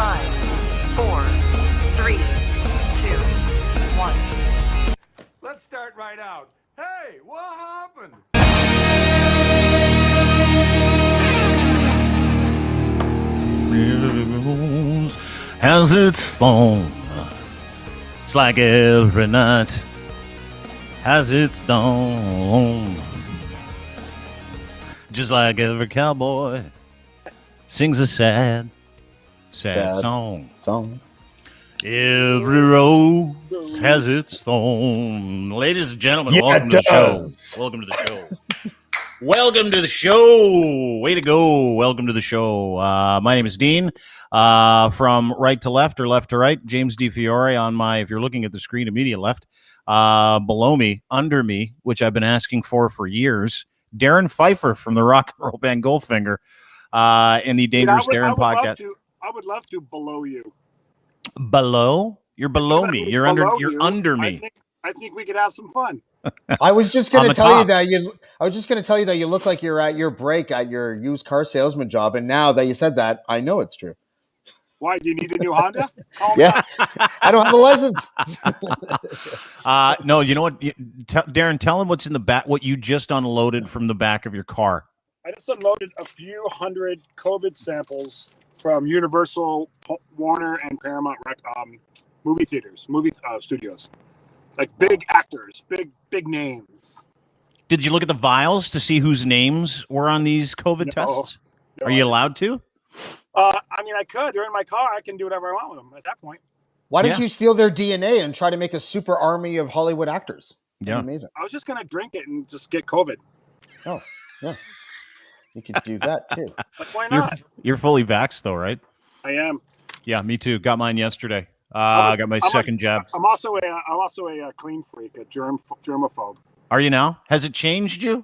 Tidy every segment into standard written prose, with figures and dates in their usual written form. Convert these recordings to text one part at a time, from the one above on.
5, 4, 3, 2, 1. Let's start right out. Hey, what happened? Has its thorn. It's like every night has its dawn. Just like every cowboy sings a sad song. Every rose has its thorn. Ladies and gentlemen, welcome to the show. Welcome to the show. Welcome to the show. Way to go. Welcome to the show. My name is Dean. From right to left or left to right, James DiFiore on my, if you're looking at the screen, immediate left. Below me, under me, which I've been asking for years, Darren Pfieffer from the rock and roll band Goldfinger in the Dangerous Darren podcast. I would love to below you. Below? You're below me. You're under me. I think we could have some fun. I was just going to tell you that you look like you're at your break at your used car salesman job, and now that you said that, I know it's true. Why, do you need a new Honda? Yeah, I don't have a license. No, you know what, Darren? Tell him what's in the back. What you just unloaded from the back of your car. I just unloaded a few hundred COVID samples from Universal, Warner, and Paramount movie theaters, studios, like big actors, big names. Did you look at the vials to see whose names were on these COVID tests? No, Are you allowed to? I mean, I could. They're in my car. I can do whatever I want with them at that point. Why didn't you steal their DNA and try to make a super army of Hollywood actors? Yeah, amazing. I was just gonna drink it and just get COVID. Oh, yeah. You could do that too. Like, why not? You're fully vaxxed though, right? I am. Yeah, me too. Got mine yesterday. I got my second jab. I'm also a clean freak, a germaphobe. Are you now? Has it changed you?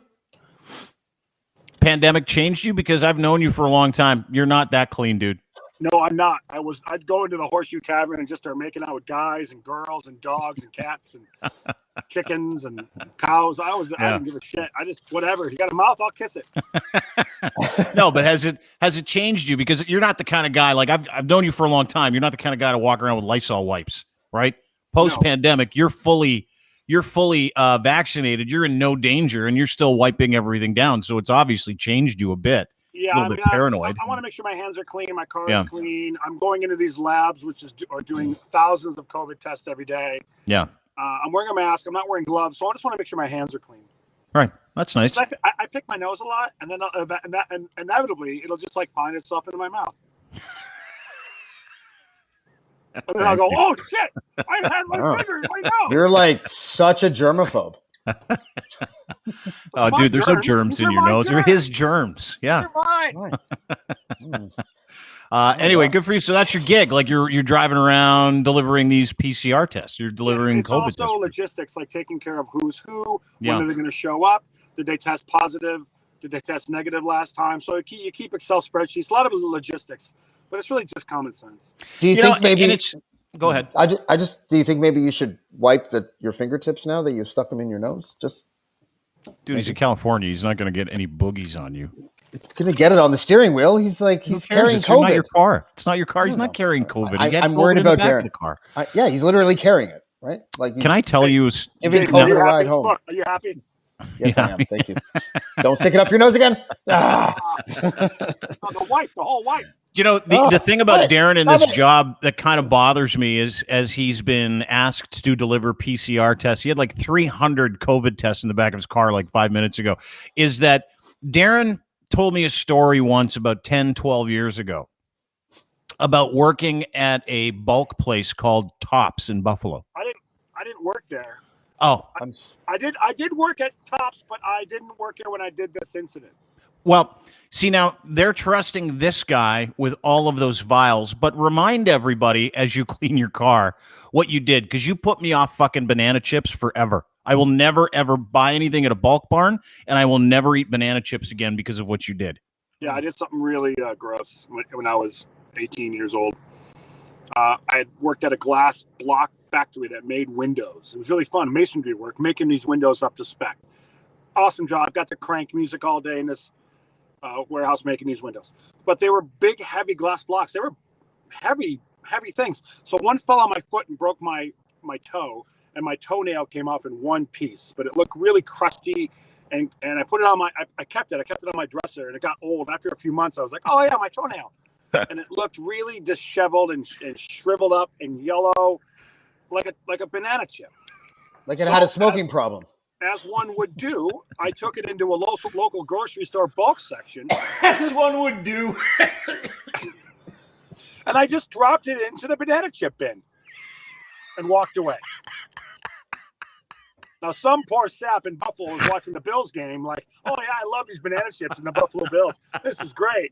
Pandemic changed you? Because I've known you for a long time. You're not that clean, dude. No, I'm not. I'd go into the Horseshoe Tavern and just start making out with guys and girls and dogs and cats and chickens and cows. I didn't give a shit. I just, whatever. You got a mouth, I'll kiss it. No, but has it changed you? Because you're not the kind of guy, like I've known you for a long time. You're not the kind of guy to walk around with Lysol wipes, right? Post-pandemic, you're fully vaccinated. You're in no danger, and you're still wiping everything down. So it's obviously changed you a bit. Yeah, a little bit paranoid. I want to make sure my hands are clean. My car is clean. I'm going into these labs, which are doing thousands of COVID tests every day. Yeah. I'm wearing a mask. I'm not wearing gloves. So I just want to make sure my hands are clean. Right. That's nice. I pick my nose a lot, and then and inevitably it'll just like find itself into my mouth. And then I'll go, oh shit! I had my finger in my mouth. You're like such a germaphobe. Oh, dude, there's no germs in your nose. They're his germs. Yeah. Anyway, good for you. So that's your gig. Like you're driving around delivering these PCR tests. You're delivering COVID tests. It's also logistics, like taking care of who's who. When are they going to show up? Did they test positive? Did they test negative last time? So you keep Excel spreadsheets. A lot of it is logistics, but it's really just common sense. Do you think maybe? Go ahead. Do you think maybe you should wipe your fingertips now that you stuck them in your nose? Dude, he's in California. He's not going to get any boogies on you. It's going to get it on the steering wheel. He's carrying COVID. Not your car. It's not your car. He's not carrying COVID. I'm worried about Darren. The car. Yeah, he's literally carrying it, right? Like, can I tell you? Giving COVID a ride home. Look, are you happy? Yes, I am. Thank you. Don't stick it up your nose again. The whole wipe. You know, the thing about Darren in this job that kind of bothers me is, as he's been asked to deliver PCR tests, he had like 300 COVID tests in the back of his car like 5 minutes ago, is that Darren told me a story once about 10, 12 years ago about working at a bulk place called Tops in Buffalo. I didn't work there. Oh, I did work at Tops, but I didn't work there when I did this incident. Well, see, now they're trusting this guy with all of those vials, but remind everybody as you clean your car what you did, because you put me off fucking banana chips forever. I will never, ever buy anything at a bulk barn, and I will never eat banana chips again because of what you did. Yeah, I did something really gross when I was 18 years old. I had worked at a glass block factory that made windows. It was really fun, masonry work, making these windows up to spec. Awesome job. Got to crank music all day in this warehouse making these windows. But they were big, heavy glass blocks. They were heavy things. So one fell on my foot and broke my toe, and my toenail came off in one piece, but it looked really crusty. And I put it on I kept it on my dresser, and it got old. After a few months, I was like, oh yeah, my toenail. And it looked really disheveled and shriveled up and yellow, like a banana chip. Like it had a smoking problem. As one would do, I took it into a local grocery store bulk section. As one would do. And I just dropped it into the banana chip bin and walked away. Now, some poor sap in Buffalo is watching the Bills game like, oh, yeah, I love these banana chips in the Buffalo Bills. This is great.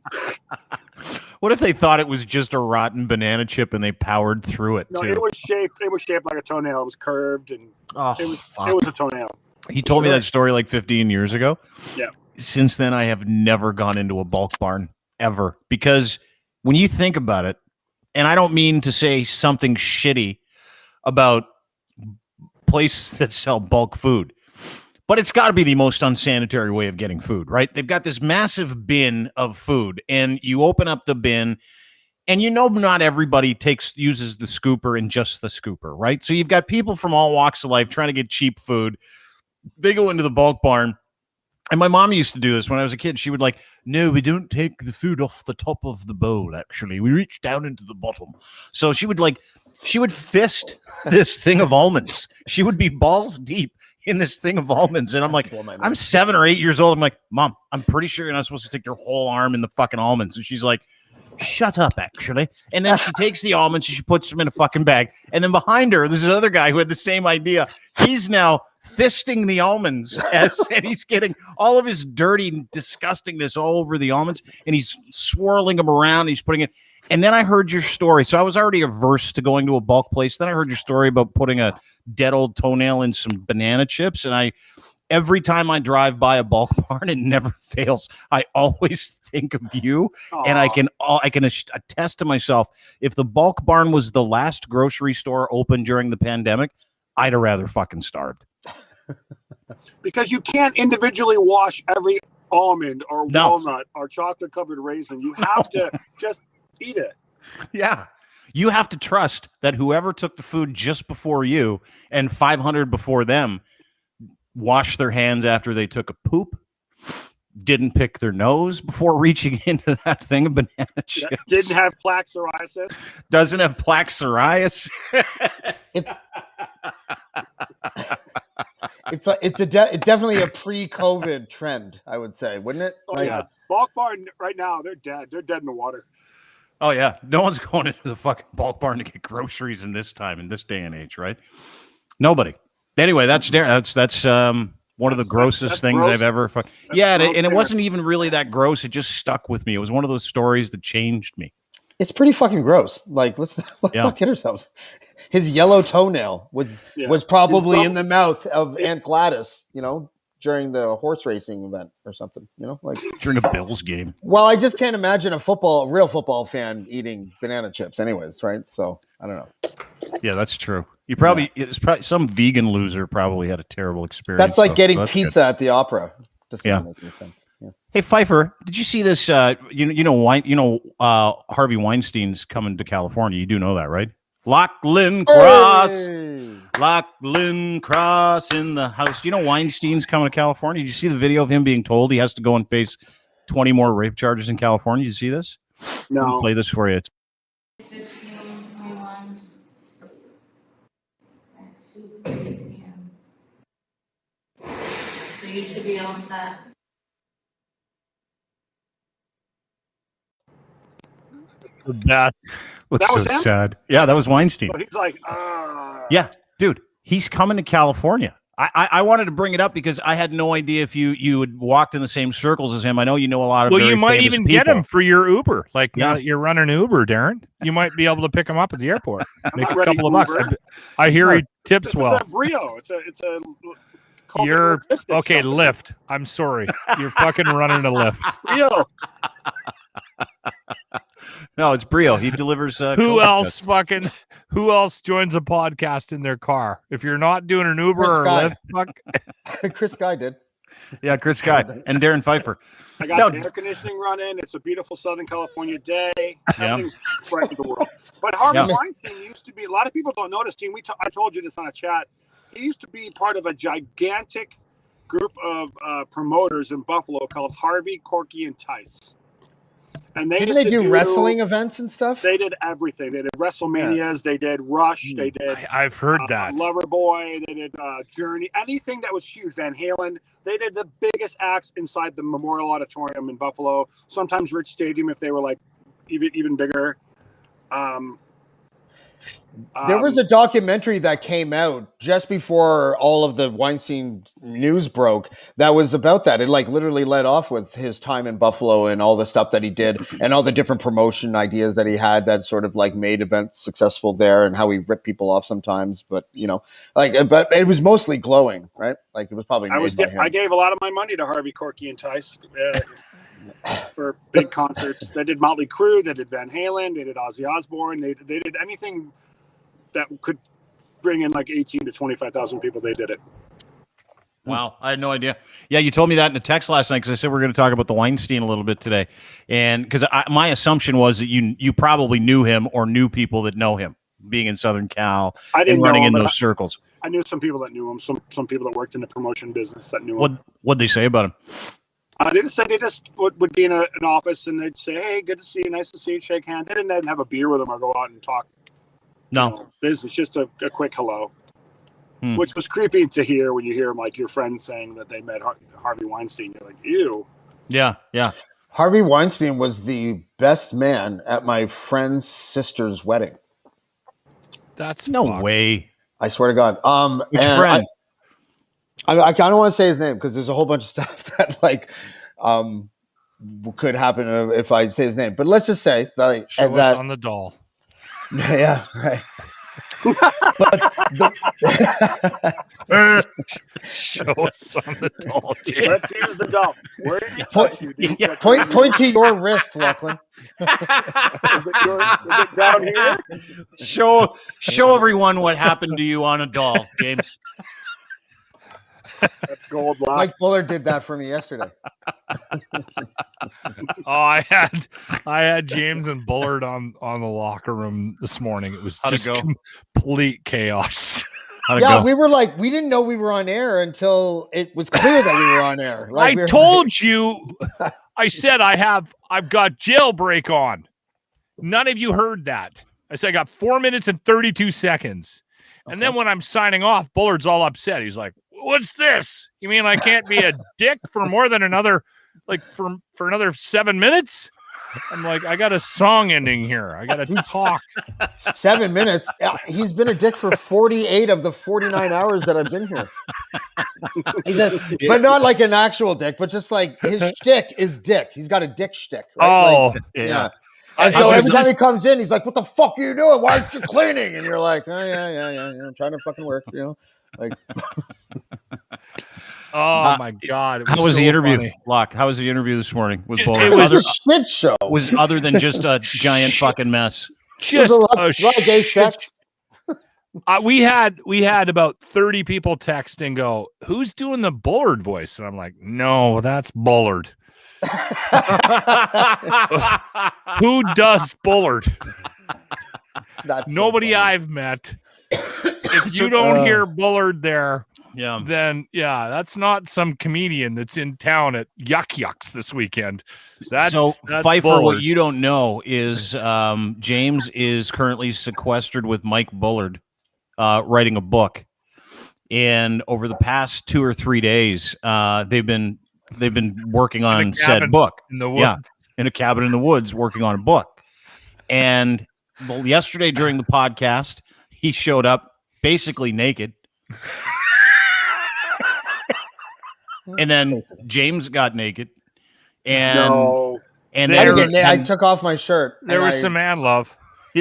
What if they thought it was just a rotten banana chip and they powered through it, no, too? It was shaped like a toenail. It was curved, and it was a toenail. He told me that story like 15 years ago. Yeah. Since then, I have never gone into a bulk barn, ever. Because when you think about it, and I don't mean to say something shitty about places that sell bulk food, but it's got to be the most unsanitary way of getting food, right? They've got this massive bin of food, and you open up the bin, and not everybody uses the scooper and just the scooper, right? So you've got people from all walks of life trying to get cheap food. They go into the bulk barn. And my mom used to do this when I was a kid. She would like, no, we don't take the food off the top of the bowl, actually. We reach down into the bottom. So she would fist this thing of almonds. She would be balls deep in this thing of almonds. And I'm like, I'm 7 or 8 years old. I'm like, Mom, I'm pretty sure you're not supposed to stick your whole arm in the fucking almonds. And she's like, shut up, actually. And then she takes the almonds and she puts them in a fucking bag. And then behind her, there's this other guy who had the same idea. He's now fisting the almonds and he's getting all of his dirty disgustingness all over the almonds, and he's swirling them around, and he's putting it. And then I heard your story. So I was already averse to going to a bulk place. Then I heard your story about putting a dead old toenail in some banana chips. And every time I drive by a bulk barn, it never fails. I always think of you. Aww. And I can attest to myself, if the bulk barn was the last grocery store open during the pandemic, I'd have rather fucking starved. Because you can't individually wash every almond or walnut or chocolate covered raisin. You have to just eat it. Yeah. You have to trust that whoever took the food just before you and 500 before them washed their hands after they took a poop, didn't pick their nose before reaching into that thing of banana chips. Didn't have plaque psoriasis. Doesn't have plaque psoriasis. It's definitely a pre-COVID trend, I would say, wouldn't it? Oh, yeah. Bulk barn right now, they're dead. They're dead in the water. Oh, yeah. No one's going into the fucking bulk barn to get groceries in this time, in this day and age, right? Nobody. Anyway, that's one of the grossest things gross. I've ever. And it wasn't even really that gross. It just stuck with me. It was one of those stories that changed me. It's pretty fucking gross. Like let's not kid ourselves. His yellow toenail was probably in the mouth of Aunt Gladys, during the horse racing event or something, like during a Bills game. Well, I just can't imagine a real football fan eating banana chips anyways, right? So I don't know. Yeah, that's true. It's probably some vegan loser probably had a terrible experience. That's like getting pizza at the opera. Doesn't make any sense. Yeah. Hey Pfieffer, did you see this? Harvey Weinstein's coming to California. You do know that, right? Lachlan Cross in the house. Do you know Weinstein's coming to California? Did you see the video of him being told he has to go and face 20 more rape charges in California? Did you see this? No. Let me play this for you. It's 16:21 at 2:30 p.m. So you should be all set. That looks so sad. Yeah, that was Weinstein. So he's like, yeah, dude, he's coming to California. I wanted to bring it up because I had no idea if you had walked in the same circles as him. I know you know a lot of. Well, you might even people. get him for your Uber. Like now that you're running Uber, Darren, you might be able to pick him up at the airport. Make a couple of bucks. I hear he tips well. It's a Brio. It's a. You're okay. Lyft. I'm sorry. You're fucking running a Lyft. Brio. No, it's Brio. He delivers. Who else joins a podcast in their car? If you're not doing an Uber or Lyft, Chris Guy did. Yeah, Chris Guy and Darren Pfieffer. I got the air conditioning running. It's a beautiful Southern California day. Everything's right in the world. But Harvey Weinstein used to be, a lot of people don't notice, Dean, I told you this on a chat. He used to be part of a gigantic group of promoters in Buffalo called Harvey, Corky, and Tice. And didn't they do wrestling events and stuff? They did everything. They did WrestleManias. They did Rush. They did. I've heard that. Loverboy. They did Journey. Anything that was huge. Van Halen. They did the biggest acts inside the Memorial Auditorium in Buffalo. Sometimes Rich Stadium if they were like even bigger. There was a documentary that came out just before all of the Weinstein news broke that was about that. It like literally led off with his time in Buffalo and all the stuff that he did and all the different promotion ideas that he had that sort of like made events successful there and how he ripped people off sometimes. But, but it was mostly glowing, right? Like it was probably made by him. I gave a lot of my money to Harvey, Corky, and Tice for big concerts. They did Motley Crue. They did Van Halen. They did Ozzy Osbourne. They did anything that could bring in like 18 to 25,000 people. They did it. Wow. I had no idea. Yeah. You told me that in a text last night because I said we're going to talk about the Weinstein a little bit today. And because my assumption was that you probably knew him or knew people that know him being in Southern Cal and running in those circles. I knew some people that knew him, some people that worked in the promotion business that knew him. What'd they say about him? They just said they just would be in an office and they'd say, hey, good to see you. Nice to see you. Shake hands. They didn't have a beer with him or go out and talk. No, business, just a quick hello, which was creepy to hear when you hear like your friends saying that they met Harvey Weinstein. You're like, ew. Yeah. Harvey Weinstein was the best man at my friend's sister's wedding. That's no fucked. way. I swear to God. Which friend? I don't want to say his name because there's a whole bunch of stuff that like could happen if I say his name. But let's just say that Show us on the doll. Yeah, right. Show us on the doll. Let's use the doll. Where did you touch you? Point to your wrist, Lachlan. Is it down here? Show everyone what happened to you on a doll, James. That's gold. Mike Bullard did that for me yesterday. I had James and Bullard on the locker room this morning. It was just complete chaos. We were like, we didn't know we were on air until it was clear that we were on air. Like, I told you, I said I've got jailbreak on. None of you heard that. I said I got 4 minutes and 32 seconds. And then when I'm signing off, Bullard's all upset. He's like, what's this? You mean I can't be a dick for more than another, like for another 7 minutes? I'm like, I got a song ending here. I got to talk. 7 minutes. He's been a dick for 48 of the 49 hours that I've been here. But not like an actual dick, but just like his shtick is dick. He's got a dick shtick. Right? Oh, like, yeah. And so every time he comes in, he's like, what the fuck are you doing? Why aren't you cleaning? And you're like, oh, yeah. I'm trying to fucking work, Like, oh my God! How was the interview, Locke? How was the interview this morning with Bullard? It was a shit show. Was other than just a giant fucking mess. Just a lot of gay sex. We had about 30 people text and go, "Who's doing the Bullard voice?" And I'm like, "No, that's Bullard." Who does Bullard? That's nobody so I've met. If you don't hear Bullard there, then that's not some comedian that's in town at Yucks this weekend. That's Pfieffer, Bullard. what you don't know is James is currently sequestered with Mike Bullard, writing a book. And over the past 2 or 3 days, they've been working on said book in the woods. In a cabin in the woods, working on a book. And yesterday during the podcast, he showed up basically naked. And then James got naked. And I took off my shirt. There was some man love.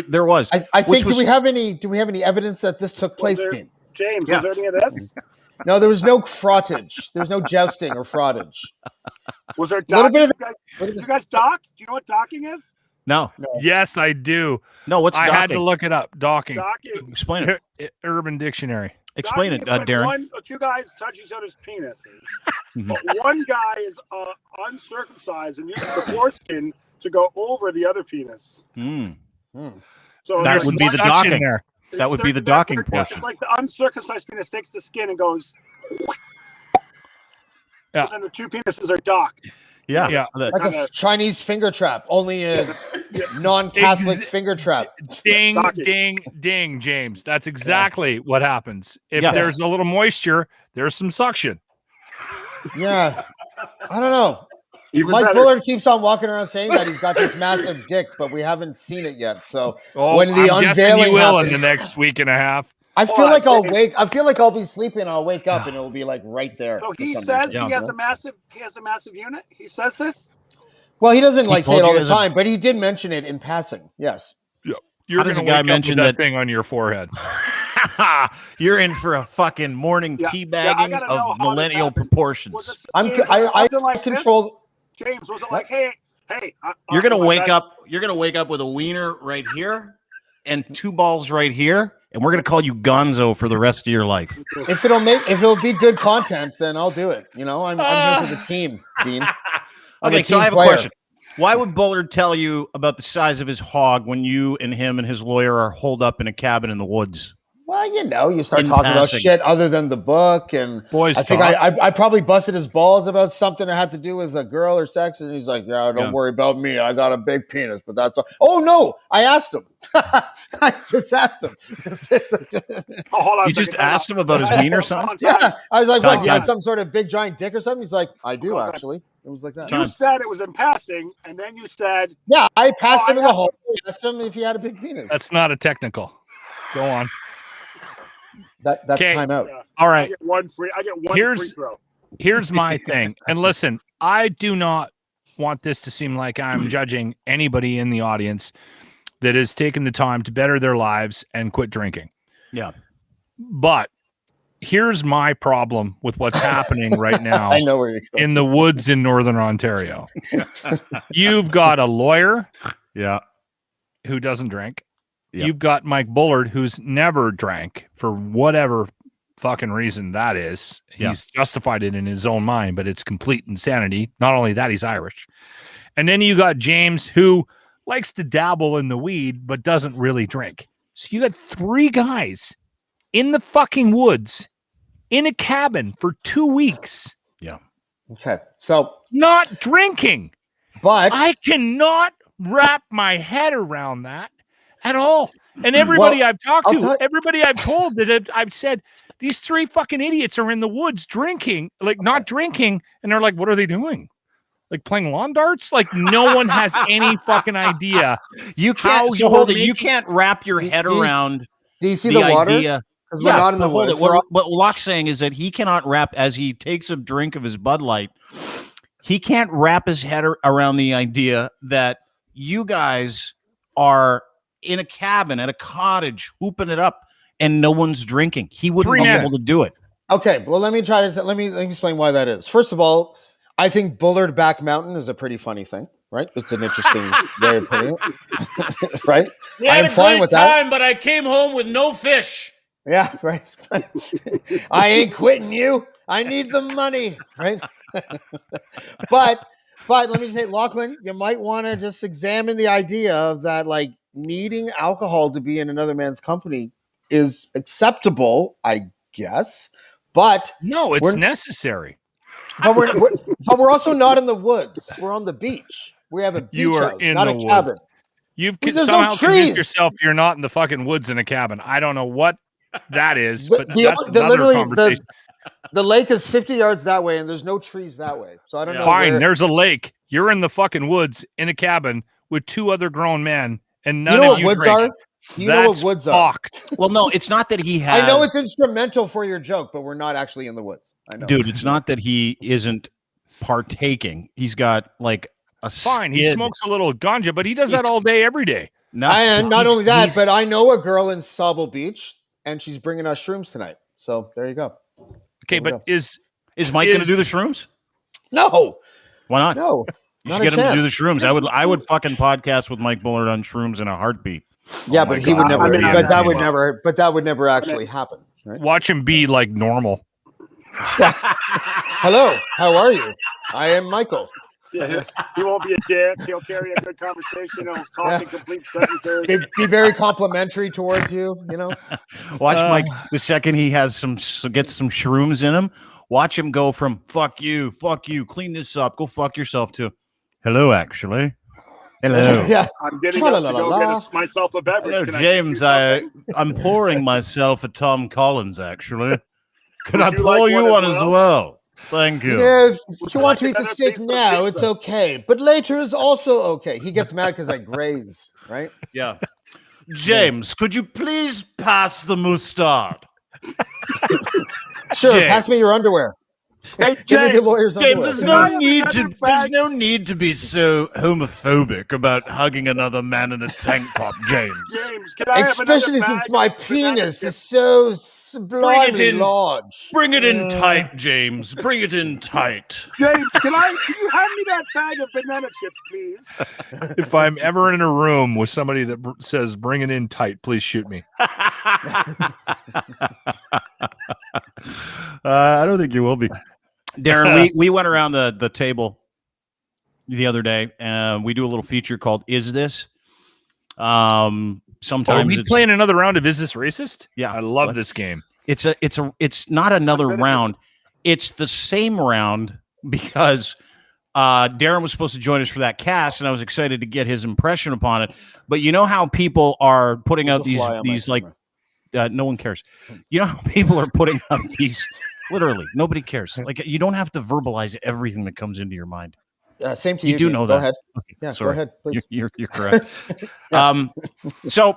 There was. I think do we have any evidence that this took place, Dean? James, was there any of this? No, there was no frottage. There was no jousting or frottage. Was there docking? Did you guys dock? Do you know what docking is? No. Yes, I do. No, what's I docking? had to look it up. Docking. Docking. Explain it. Urban Dictionary. Explain it, When Darren. two guys touch each other's penises, Mhm. but one guy is uncircumcised and uses the foreskin to go over the other penis. Mm. So That there's would be the one- docking. there. That would be the docking portion. It's like the uncircumcised penis takes the skin and goes. Yeah. And the two penises are docked. Yeah. Yeah. Like a Chinese finger trap, only a non-Catholic finger trap. Ding, Docking. ding, ding, James. That's exactly what happens. If Yeah. there's a little moisture, there's some suction. Yeah. I don't know. Even Mike better. Bullard keeps on walking around saying that he's got this massive dick, but we haven't seen it yet. So when the I'm guessing unveiling you will happens, in the next week and a half. I feel Hold like on, I feel like I'll be sleeping and I'll wake up and it'll be like right there. So for he some says reason. he has a massive unit. He says this. Well, he doesn't like say told it you all the as a- time, but he did mention it in passing. Yes. You're How does going a to guy wake up mention with that that- thing on your forehead. You're in for a fucking morning Yeah. teabagging Yeah, I gotta know of how this millennial happened. proportions. Was it, I'm James, I was it something like control. this? James, was it like, hey? You're gonna my wake best- up. You're gonna wake up with a wiener right here and two balls right here, and we're gonna call you Gonzo for the rest of your life. If it'll be good content, then I'll do it. You know, I'm here for the team, Dean. I'm Okay, a so team I have player. a question. Why would Bullard tell you about the size of his hog when you and him and his lawyer are holed up in a cabin in the woods? Well, you know, you start In talking about passing. shit other than the book, and Boys I think talk. I probably busted his balls about something that had to do with a girl or sex, and he's like, "Yeah, don't worry about me. I got a big penis, but that's all." Oh no, I asked him. I just asked him. Oh, hold on. You just asked him about his wiener or something? Yeah, I was like, "What? You have Time. some sort of big giant dick or something?" He's like, "I do Time. actually." It was like that. You said it was in passing, and then you said, Yeah, I passed Oh, him I in the asked hole. I asked him if he had a big penis. That's not a technical. Go on. That's Okay. timeout. All I right. get one free Here's- free throw. Here's my thing. And listen, I do not want this to seem like I'm judging anybody in the audience that has taken the time to better their lives and quit drinking. Yeah. But here's my problem with what's happening right now I know where you're going. in the woods in Northern Ontario. You've got a lawyer Yeah. who doesn't drink. Yeah. You've got Mike Bullard, who's never drank for whatever fucking reason that is. Yeah. He's justified it in his own mind, but it's complete insanity. Not only that, he's Irish. And then you got James, who likes to dabble in the weed, but doesn't really drink. So you got three guys in the fucking woods in a cabin for 2 weeks, Okay, so not drinking. but I cannot wrap my head around that at all. And everybody Well, I've talked I'll to, tell- everybody I've told that I've said, these three fucking idiots are in the woods drinking, like not drinking. And they're like, what are they doing? Like playing lawn darts? Like no one has any fucking idea. You How can't. So you're hold it. You making- can't wrap your Do- head do you- around do you see the the water? idea. Because we're not in but the hold woods. it. What Locke's saying is that he cannot wrap, as he takes a drink of his Bud Light, he can't wrap his head around the idea that you guys are in a cabin at a cottage hooping it up and no one's drinking. He wouldn't Three be men. able to do it. Okay, well, let me let me explain why that is. First of all, I think Bullard Back Mountain is a pretty funny thing, right? It's an interesting way of putting it, right? I am fine with that. but I came home with no fish. Yeah, right. I ain't quitting you. I need the money, right? but let me say, Lachlan, you might want to just examine the idea of that, like needing alcohol to be in another man's company is acceptable, I guess. But No, it's We're- necessary. we're also not in the woods. We're on the beach. We have a beach You are house, in not the a woods. cabin. You've There's no somehow convinced trees. yourself you're not in the fucking woods in a cabin. I don't know what that is, The- but the- that's the- another literally, conversation. The lake is 50 yards that way, and there's no trees that way. So I don't know. Fine, where- there's a lake. You're in the fucking woods in a cabin with two other grown men, and none you know of what you woods drink. are? You know what That's woods are? fucked. Well, no, it's not that he has. I know it's instrumental for your joke, but we're not actually in the woods. I know. Dude, it's not that he isn't partaking. He's got like a Fine, he skid. smokes a little ganja, but he does He's- that all day, every day. No, And not he's- only that, he's- but I know a girl in Sauble Beach, and she's bringing us shrooms tonight. So there you go. Okay, There we but go. is Is Mike going to do the shrooms? No, Why not? no. You not should a get him to chance. do the shrooms. I would fucking podcast with Mike Bullard on shrooms in a heartbeat. Yeah, Oh my but he would God, never. I mean, but that I'm would not- never. But that would never actually happen. Right? Watch him be like normal. Hello, how are you? I am Michael. Yeah, he won't be a dick. He'll carry a good conversation. He'll talk in complete sentences. Be very complimentary towards you. You know. Watch Mike. The second he has gets some shrooms in him, watch him go from fuck you, clean this up, go fuck yourself to hello, actually. Hello. Yeah. I'm getting up to go get myself a beverage. Hello, James. I'm pouring myself a Tom Collins, actually. Can I pour you one as well? Thank you. If you want to eat the steak now, it's okay. But later is also okay. He gets mad because I graze, right? Yeah. James, could you please pass the mustard? Sure, James. pass me your underwear. Hey, Give me the lawyer's James, underwear. there's no need to be so homophobic about hugging another man in a tank top, James. James, can I Especially since my penis is so sublimely large. Bring it in tight, James. Bring it in tight. James, can you hand me that bag of banana chips, please? If I'm ever in a room with somebody that says "bring it in tight," please shoot me. I don't think you will be, Darren. We went around the table the other day, and we do a little feature called "Is This." Sometimes we playing another round of "Is This Racist?" Yeah, I love this game. It's not another round. It's the same round because Darren was supposed to join us for that cast, and I was excited to get his impression upon it. But you know how people are putting out these like no one cares. You know how people are putting out these literally nobody cares. Like you don't have to verbalize everything that comes into your mind. Same to you. You do know go that. Ahead. Okay, yeah, sorry. go ahead, please. You're correct. So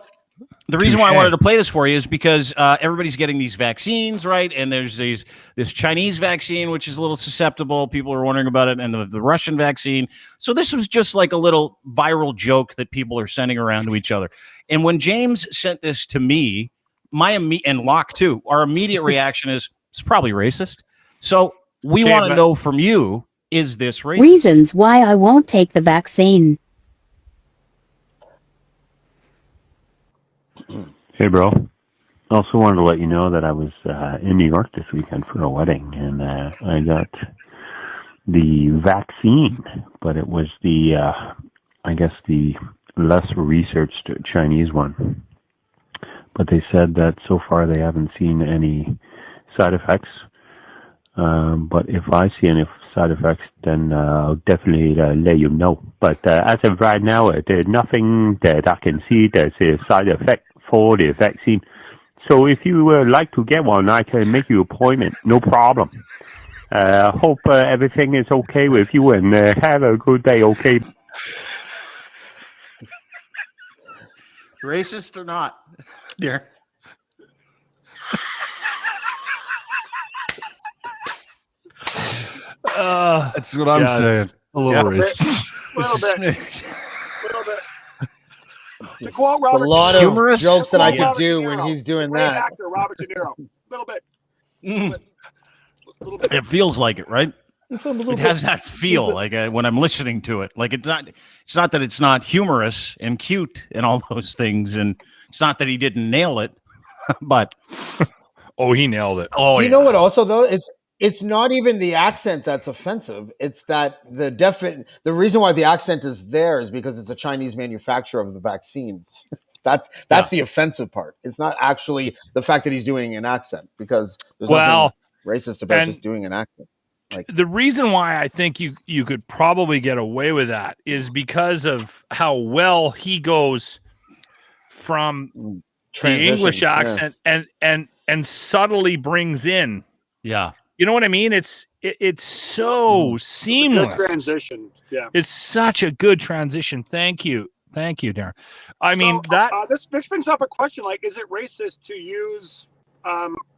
the reason why I wanted to play this for you is because everybody's getting these vaccines, right? And there's this Chinese vaccine, which is a little susceptible. People are wondering about it, and the Russian vaccine. So this was just like a little viral joke that people are sending around to each other. And when James sent this to me, and Locke too, our immediate reaction is it's probably racist. So we want to know from you, is this racist? Reasons why I won't take the vaccine. Hey, bro. Also wanted to let you know that I was in New York this weekend for a wedding, and I got the vaccine, but it was I guess the less researched Chinese one. But they said that so far they haven't seen any side effects. But if I see any side effects, then I'll definitely let you know. But as of right now, there's nothing that I can see that's a side effect for the vaccine. So if you would like to get one, I can make you an appointment. No problem. Hope everything is okay with you, and have a good day, okay? Racist or not, dear? That's what I'm saying. A little racist. A little bit. To quote Robert, a lot humorous of jokes that I could Robert do De Niro, when he's doing great that. actor Robert De Niro. Little bit. It feels like it, right? It has that feel like when I'm listening to it. Like it's not that it's not humorous and cute and all those things, and it's not that he didn't nail it, but he nailed it. Oh, you know what? Also, though, it's not even the accent that's offensive. It's that the reason why the accent is there is because it's a Chinese manufacturer of the vaccine. That's the offensive part. It's not actually the fact that he's doing an accent, because there's nothing racist about just doing an accent. Like, the reason why I think you could probably get away with that is because of how well he goes from the English accent and subtly brings in. Yeah. You know what I mean? It's so seamless. Good transition. Yeah. It's such a good transition. Thank you, Darren. I mean that this brings up a question: like, is it racist to use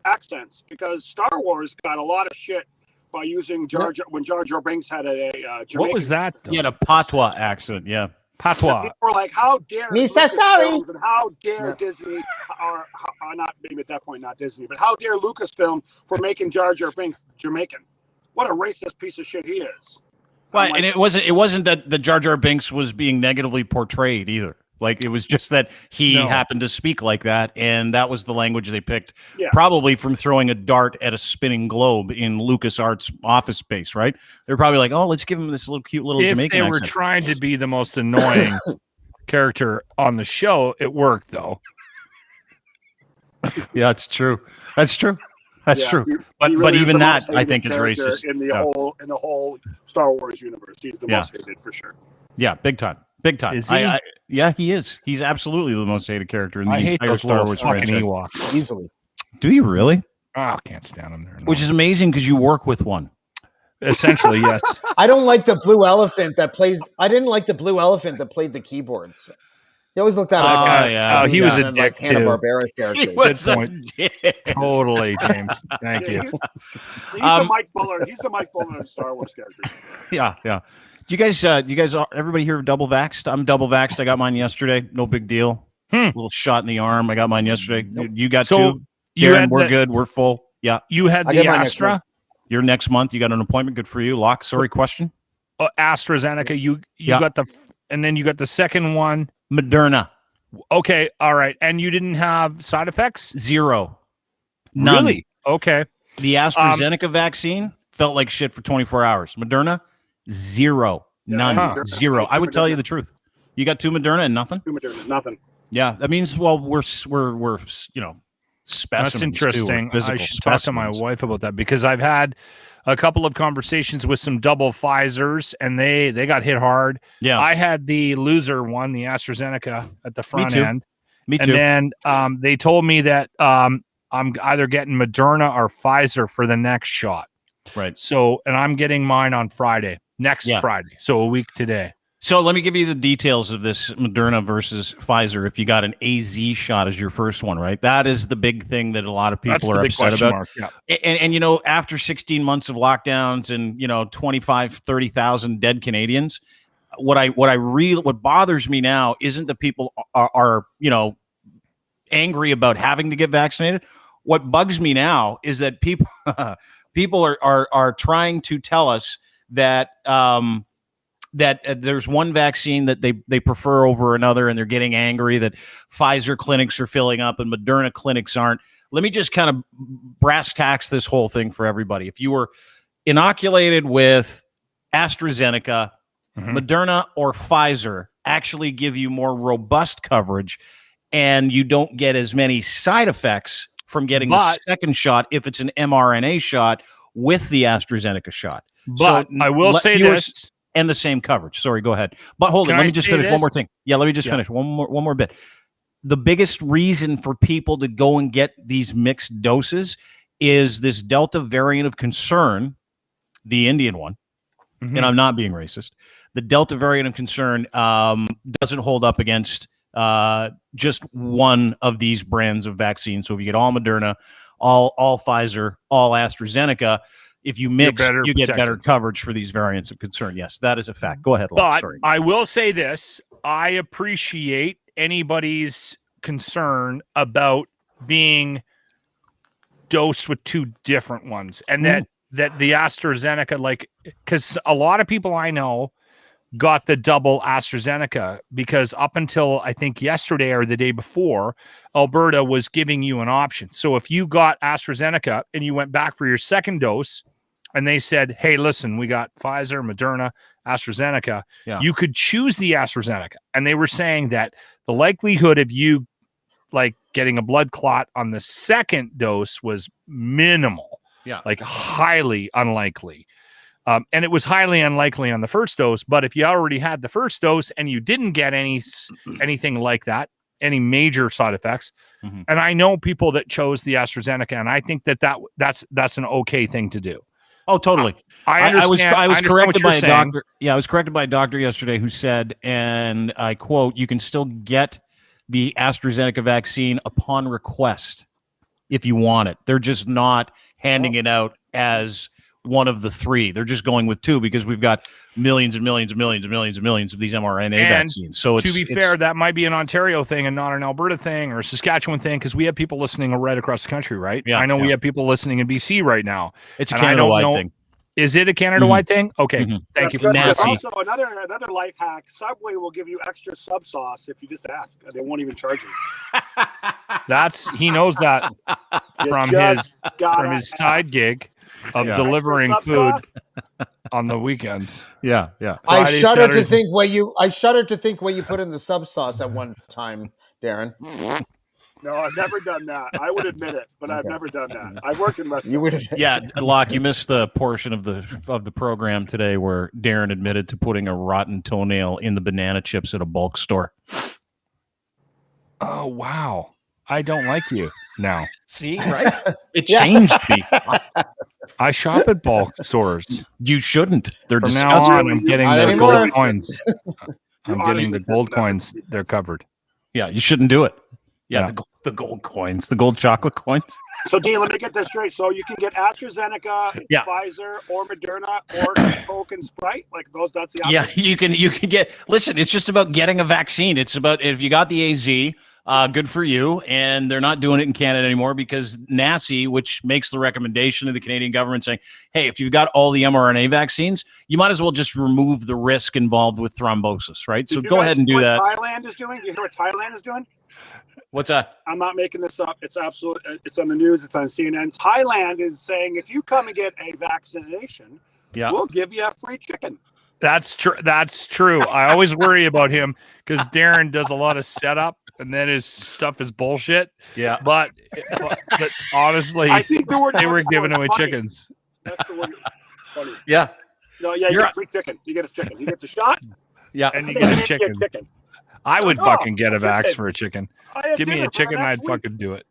accents? Because Star Wars got a lot of shit by using when Jar Jar Binks had a Jamaican. What was that? He had a patois accent. Yeah. Patois. People were like, "How dare Lucasfilm and how dare Disney, or not maybe at that point not Disney, but how dare Lucasfilm for making Jar Jar Binks Jamaican? What a racist piece of shit he is." Well, and it wasn't that the Jar Jar Binks was being negatively portrayed either. Like, it was just that he No. happened to speak like that, and that was the language they picked, Yeah. probably from throwing a dart at a spinning globe in LucasArts office space, right? They're probably like, oh, let's give him this little cute little If Jamaican they were accent. trying to be the most annoying character on the show, it worked though. Yeah, it's true. That's true. That's Yeah, true. he But really is even the that, most I hated think, is character racist. in the Yeah. whole Star Wars universe. He's the Yeah. most hated for sure. Yeah, big time. Big time. Is he? Yeah, he is. He's absolutely the most hated character in the I hate entire those Star little Wars fucking franchise. Ewoks. Easily. Do you really? Oh, I can't stand them. Which is amazing because you work with one. Essentially, yes. I don't like the blue elephant that plays. I didn't like the blue elephant that played the keyboards. He always looked at him like yeah. Oh, he was a like dick Hanna too. Barbera character. He was Good a point. dick. Totally, James. Thank you. He's the Mike Bullard. He's the Mike Bullard of Star Wars characters. Yeah, yeah. Do you guys, everybody here double vaxxed? I'm double vaxxed. I got mine yesterday. No big deal. Little shot in the arm. I got mine yesterday. You got So, two. you Darren, had we're the- good. We're full. Yeah. You had I the get mine next Astra, month. You're next month. You got an appointment. Good for you. Locke, sorry, question. AstraZeneca. You Yeah. got and then you got the second one. Moderna, Okay, all right, and you didn't have side effects. 0. None. Really? Okay. The AstraZeneca vaccine felt like shit for 24 hours. Moderna, 0. None. Huh. 0. I would tell you the truth. You got 2 Moderna and nothing? Nothing. Yeah, that means, well, we're specimens. That's too. We're interesting. I physical should talk to my specimens. wife about that because I've had a couple of conversations with some double Pfizers and they got hit hard. Yeah, I had the loser one, the AstraZeneca at the front too. end. me too. And then they told me that I'm either getting Moderna or Pfizer for the next shot. Right. So, and I'm getting mine on Friday, next Friday. So a week today. So let me give you the details of this Moderna versus Pfizer. If you got an AZ shot as your first one, right? That is the big thing that a lot of That's people the are big upset question about. mark. Yeah. And you know, after 16 months of lockdowns and 30,000 dead Canadians, what bothers me now isn't that people are angry about having to get vaccinated. What bugs me now is that people are trying to tell us that there's one vaccine that they prefer over another, and they're getting angry that Pfizer clinics are filling up and Moderna clinics aren't. Let me just kind of brass tacks this whole thing for everybody. If you were inoculated with AstraZeneca, Moderna or Pfizer actually give you more robust coverage, and you don't get as many side effects from getting the second shot if it's an mRNA shot with the AstraZeneca shot. But I will say this. And the same coverage. Sorry, go ahead. But hold on, let me just finish one more thing. Yeah, let me just finish one more bit. The biggest reason for people to go and get these mixed doses is this Delta variant of concern, the Indian one, and I'm not being racist. The Delta variant of concern doesn't hold up against just one of these brands of vaccine. So if you get all Moderna, all Pfizer, all AstraZeneca, if you mix, you get better coverage for these variants of concern. Yes, that is a fact. Go ahead, Locke. But Sorry. I will say this. I appreciate anybody's concern about being dosed with two different ones. And that the AstraZeneca, because a lot of people I know got the double AstraZeneca because up until I think yesterday or the day before, Alberta was giving you an option. So if you got AstraZeneca and you went back for your second dose and they said, hey, listen, we got Pfizer, Moderna, AstraZeneca, you could choose the AstraZeneca. And they were saying that the likelihood of you getting a blood clot on the second dose was minimal, highly unlikely. And it was highly unlikely on the first dose. But if you already had the first dose and you didn't get anything like that, any major side effects, and I know people that chose the AstraZeneca, and I think that's an okay thing to do. Oh, totally. I understand. I was corrected by a saying. doctor. Yeah, I was corrected by a doctor yesterday who said, and I quote, "You can still get the AstraZeneca vaccine upon request if you want it. They're just not handing it out as one of the three. They're just going with two because we've got millions and millions and millions and millions and millions of these mRNA vaccines. So to be fair, that might be an Ontario thing and not an Alberta thing or a Saskatchewan thing because we have people listening right across the country, right? Yeah, I know we have people listening in BC right now. It's a Canada-wide thing. Is it a Canada-wide thing? Okay, thank you for That's asking. also another life hack. Subway will give you extra sub sauce if you just ask. They won't even charge you. He knows that from his side gig of delivering food on the weekends. Yeah. I shudder to think what you put in the sub sauce at one time, Darren. No, I've never done that. I would admit it, but I've never done that. I've worked in restaurants. Yeah, Locke, you missed the portion of the program today where Darren admitted to putting a rotten toenail in the banana chips at a bulk store. Oh wow. I don't like you now. See, right? It changed me. I shop at bulk stores. You shouldn't. They're From now disgusting. on, I'm getting the gold coins. I'm getting the gold coins. They're covered. Yeah, you shouldn't do it. Yeah. The gold coins, the gold chocolate coins. So, Dean, let me get this straight. So you can get AstraZeneca, Pfizer, or Moderna, or Coke and Sprite. Like those, that's the option. Yeah, you can get. Listen, it's just about getting a vaccine. It's about if you got the AZ, good for you. And they're not doing it in Canada anymore because NACI, which makes the recommendation to the Canadian government saying, hey, if you've got all the mRNA vaccines, you might as well just remove the risk involved with thrombosis, right? So go ahead and do that. Thailand is doing. Do you hear what Thailand is doing? What's that? I'm not making this up. It's absolute. It's on the news. It's on CNN. Thailand is saying if you come and get a vaccination, we'll give you a free chicken. That's true. That's true. I always worry about him because Darren does a lot of setup, and then his stuff is bullshit. Yeah, but honestly, I think they were giving away chickens. That's the word. Funny. Yeah. No, you get a free chicken. You get a chicken. You get the shot. Yeah, and you get a chicken. I would fucking get a vax for a chicken. Give me a chicken, I'd fucking do it.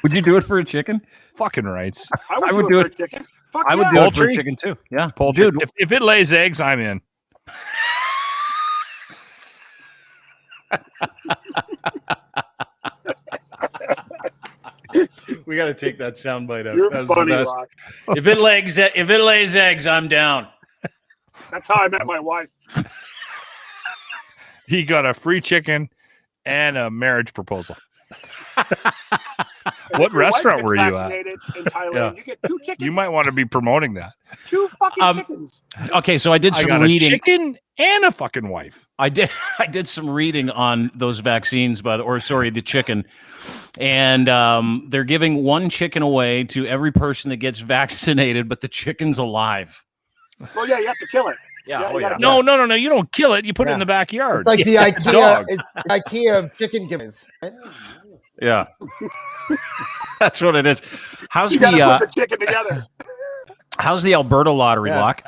Would you do it for a chicken? Fucking rights. I would do it for a chicken. I would do it for a chicken too. Yeah, poultry. Dude, if it lays eggs, I'm in. We got to take that soundbite out. You're funny, Rock. If it lays eggs, I'm down. That's how I met my wife. He got a free chicken and a marriage proposal. What restaurant were you at? In Thailand, you get 2 chickens. You might want to be promoting that. 2 fucking chickens. Okay, so I did some reading. A chicken and a fucking wife. I did some reading on those vaccines, the chicken, and they're giving 1 chicken away to every person that gets vaccinated, but the chicken's alive. Well, yeah, you have to kill it. Yeah. No. You don't kill it. You put it in the backyard. It's like the IKEA chicken gimmers. Yeah. That's what it is. How's you gotta put the chicken together? How's the Alberta lottery, Locke?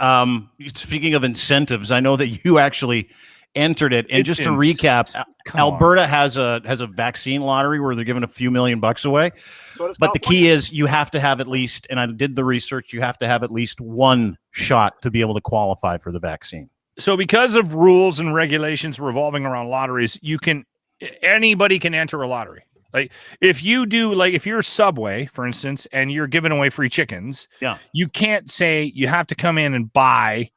Speaking of incentives, I know that you actually entered it. And just to recap, Alberta has a vaccine lottery where they're giving a few $1 million away. But the key is you have to have at least, and I did the research, you have to have at least 1 shot to be able to qualify for the vaccine. So because of rules and regulations revolving around lotteries, anybody can enter a lottery. Like if you're Subway, for instance, and you're giving away free chickens, you can't say you have to come in and buy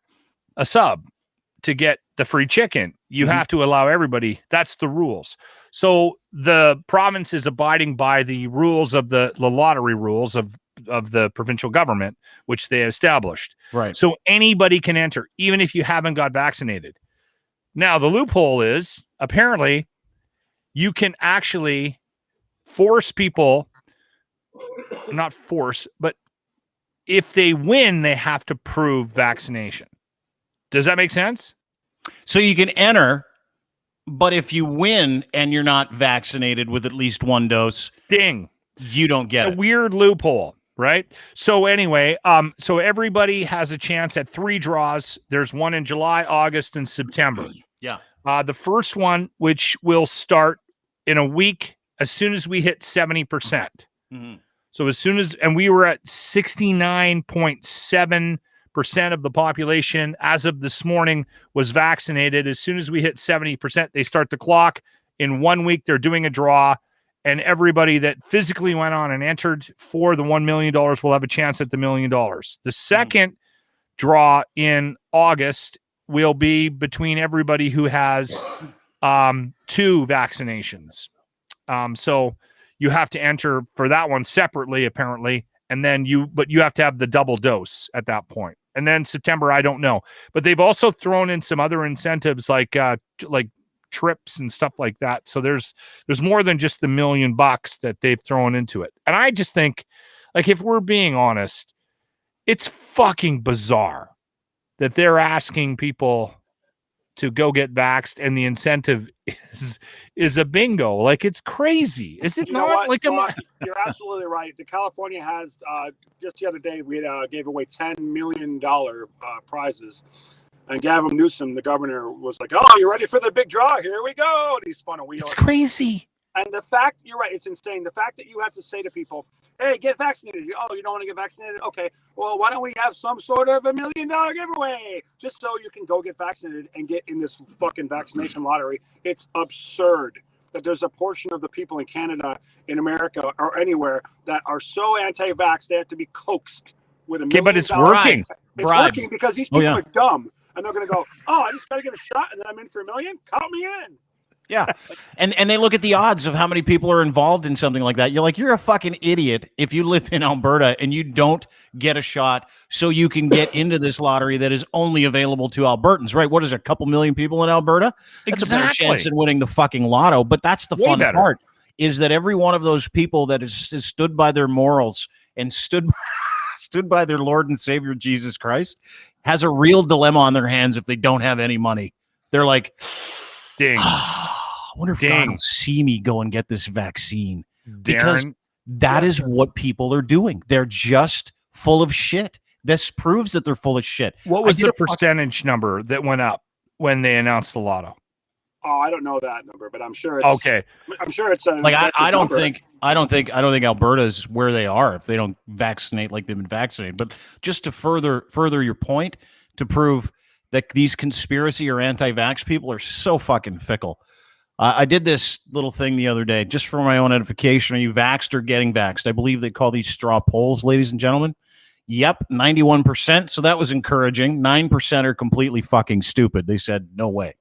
a sub to get the free chicken. You have to allow everybody. That's the rules. So the province is abiding by the rules of the lottery rules of the provincial government, which they established. Right. So anybody can enter, even if you haven't got vaccinated. Now, the loophole is apparently you can actually force people, not force, but if they win, they have to prove vaccination. Does that make sense? So you can enter, but if you win and you're not vaccinated with at least 1 dose, ding, you don't get it. It's a weird loophole, right? So anyway, so everybody has a chance at 3 draws. There's one in July, August, and September. Yeah. The first one, which will start in a week, as soon as we hit 70%. Mm-hmm. So and we were at 69.7% of the population as of this morning was vaccinated. As soon as we hit 70%, they start the clock. In 1 week, they're doing a draw, and everybody that physically went on and entered for the $1 million will have a chance at the $1 million. The second draw in August will be between everybody who has 2 vaccinations. So you have to enter for that one separately, apparently. and then you have to have the double dose at that point. And then September, I don't know. But they've also thrown in some other incentives like trips and stuff like that. So there's more than just the $1 million that they've thrown into it. And I just think, like, if we're being honest, it's fucking bizarre that they're asking people to go get vaxxed, and the incentive is a bingo. Like, it's crazy. Is it not? Like, you're absolutely right. The California has just the other day we gave away $10 million prizes, and Gavin Newsom, the governor, was like, "Oh, you ready for the big draw? Here we go!" And he spun a wheel. It's crazy. And the fact, you're right, it's insane. The fact that you have to say to people, "Hey, get vaccinated." Oh, you don't want to get vaccinated? Okay. Well, why don't we have some sort of $1 million giveaway just so you can go get vaccinated and get in this fucking vaccination lottery? It's absurd that there's a portion of the people in Canada, in America, or anywhere that are so anti-vax they have to be coaxed with $1 million. But it's working. It's working because these people are dumb, and they're going to go, "Oh, I just got to get a shot, and then I'm in for $1 million. Count me in." Yeah. And they look at the odds of how many people are involved in something like that. You're like, you're a fucking idiot if you live in Alberta and you don't get a shot so you can get into this lottery that is only available to Albertans, right? What is there, a couple million people in Alberta? That's a better chance than winning the fucking lotto. But that's the fun part, is that every one of those people that has stood by their morals and stood by their Lord and Savior Jesus Christ has a real dilemma on their hands if they don't have any money. They're like, ding. I wonder if God will see me go and get this vaccine. Because that is what people are doing. They're just full of shit. This proves that they're full of shit. What was the percentage number that went up when they announced the lotto? Oh, I don't know that number, but I'm sure it's okay. I'm sure it's like I don't think Alberta is where they are if they don't vaccinate like they've been vaccinated. But just to further your point, to prove that these conspiracy or anti-vax people are so fucking fickle. I did this little thing the other day just for my own edification. Are you vaxxed or getting vaxxed? I believe they call these straw polls, ladies and gentlemen. Yep, 91%. So that was encouraging. 9% are completely fucking stupid. They said, no way.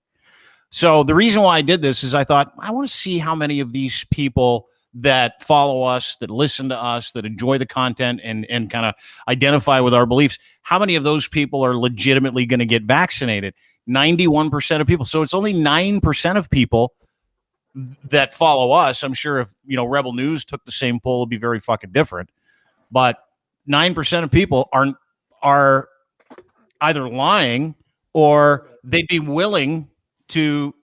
So the reason why I did this is I thought, I want to see how many of these people that follow us, that listen to us, that enjoy the content and kind of identify with our beliefs, how many of those people are legitimately going to get vaccinated? 91% of people. So it's only 9% of people that follow us. I'm sure if, Rebel News took the same poll, it'd be very fucking different. But 9% of people are either lying or they'd be willing to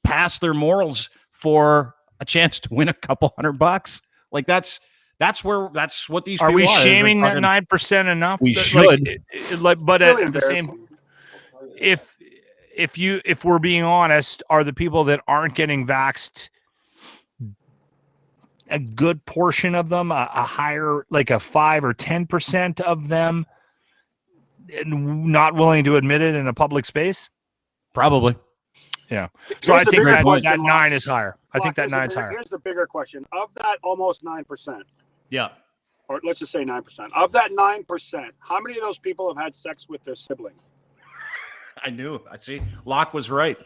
pass their morals for a chance to win a couple $100. Like that's what these are. People we shaming that 9% enough? We should. But at the same, if we're being honest, are the people that aren't getting vaxxed a good portion of them, a higher, like a 5 or 10% of them, not willing to admit it in a public space? Probably. Yeah. So I think that 9 is higher. I think that 9 is higher. Here's the bigger question. Of that almost 9%. Yeah. Or let's just say 9%. Of that 9%, how many of those people have had sex with their sibling? I knew. I see. Locke was right.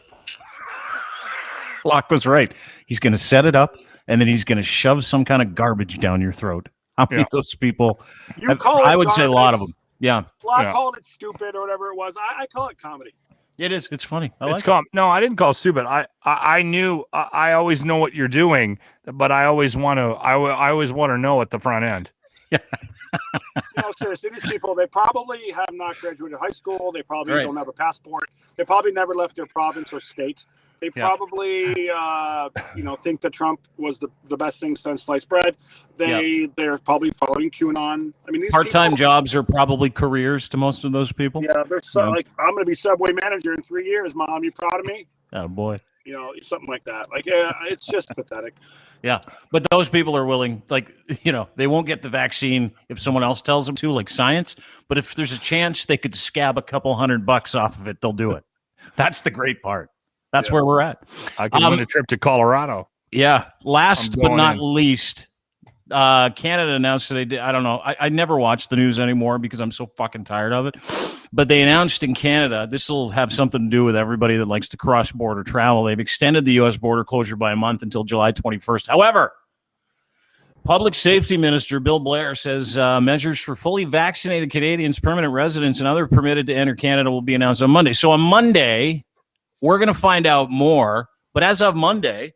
Locke was right. He's going to set it up, and then he's going to shove some kind of garbage down your throat. How many of those people? I would say a lot of them. Yeah. Locke called it stupid or whatever it was. I call it comedy. It is. It's funny. No, I didn't call it stupid. I knew. I always know what you're doing, but I always want to. I always want to know at the front end. Yeah. Seriously, these people, they probably have not graduated high school. They probably don't have a passport. They probably never left their province or state. They probably, think that Trump was the best thing since sliced bread. They're probably following QAnon. I mean, these part-time jobs are probably careers to most of those people. Yeah, they're like, I'm going to be Subway manager in 3 years, Mom. You proud of me? Oh boy. Something like that. Like, it's just pathetic. Yeah, but those people are willing, they won't get the vaccine if someone else tells them to, like science. But if there's a chance they could scab a couple $100 off of it, they'll do it. That's the great part. That's where we're at. I can win a trip to Colorado. Yeah. Last but not least, Canada announced that they did. I don't know. I never watch the news anymore because I'm so fucking tired of it. But they announced in Canada, this will have something to do with everybody that likes to cross-border travel. They've extended the U.S. border closure by a month until July 21st. However, Public Safety Minister Bill Blair says measures for fully vaccinated Canadians, permanent residents, and other permitted to enter Canada will be announced on Monday. So on Monday, we're going to find out more. But as of Monday,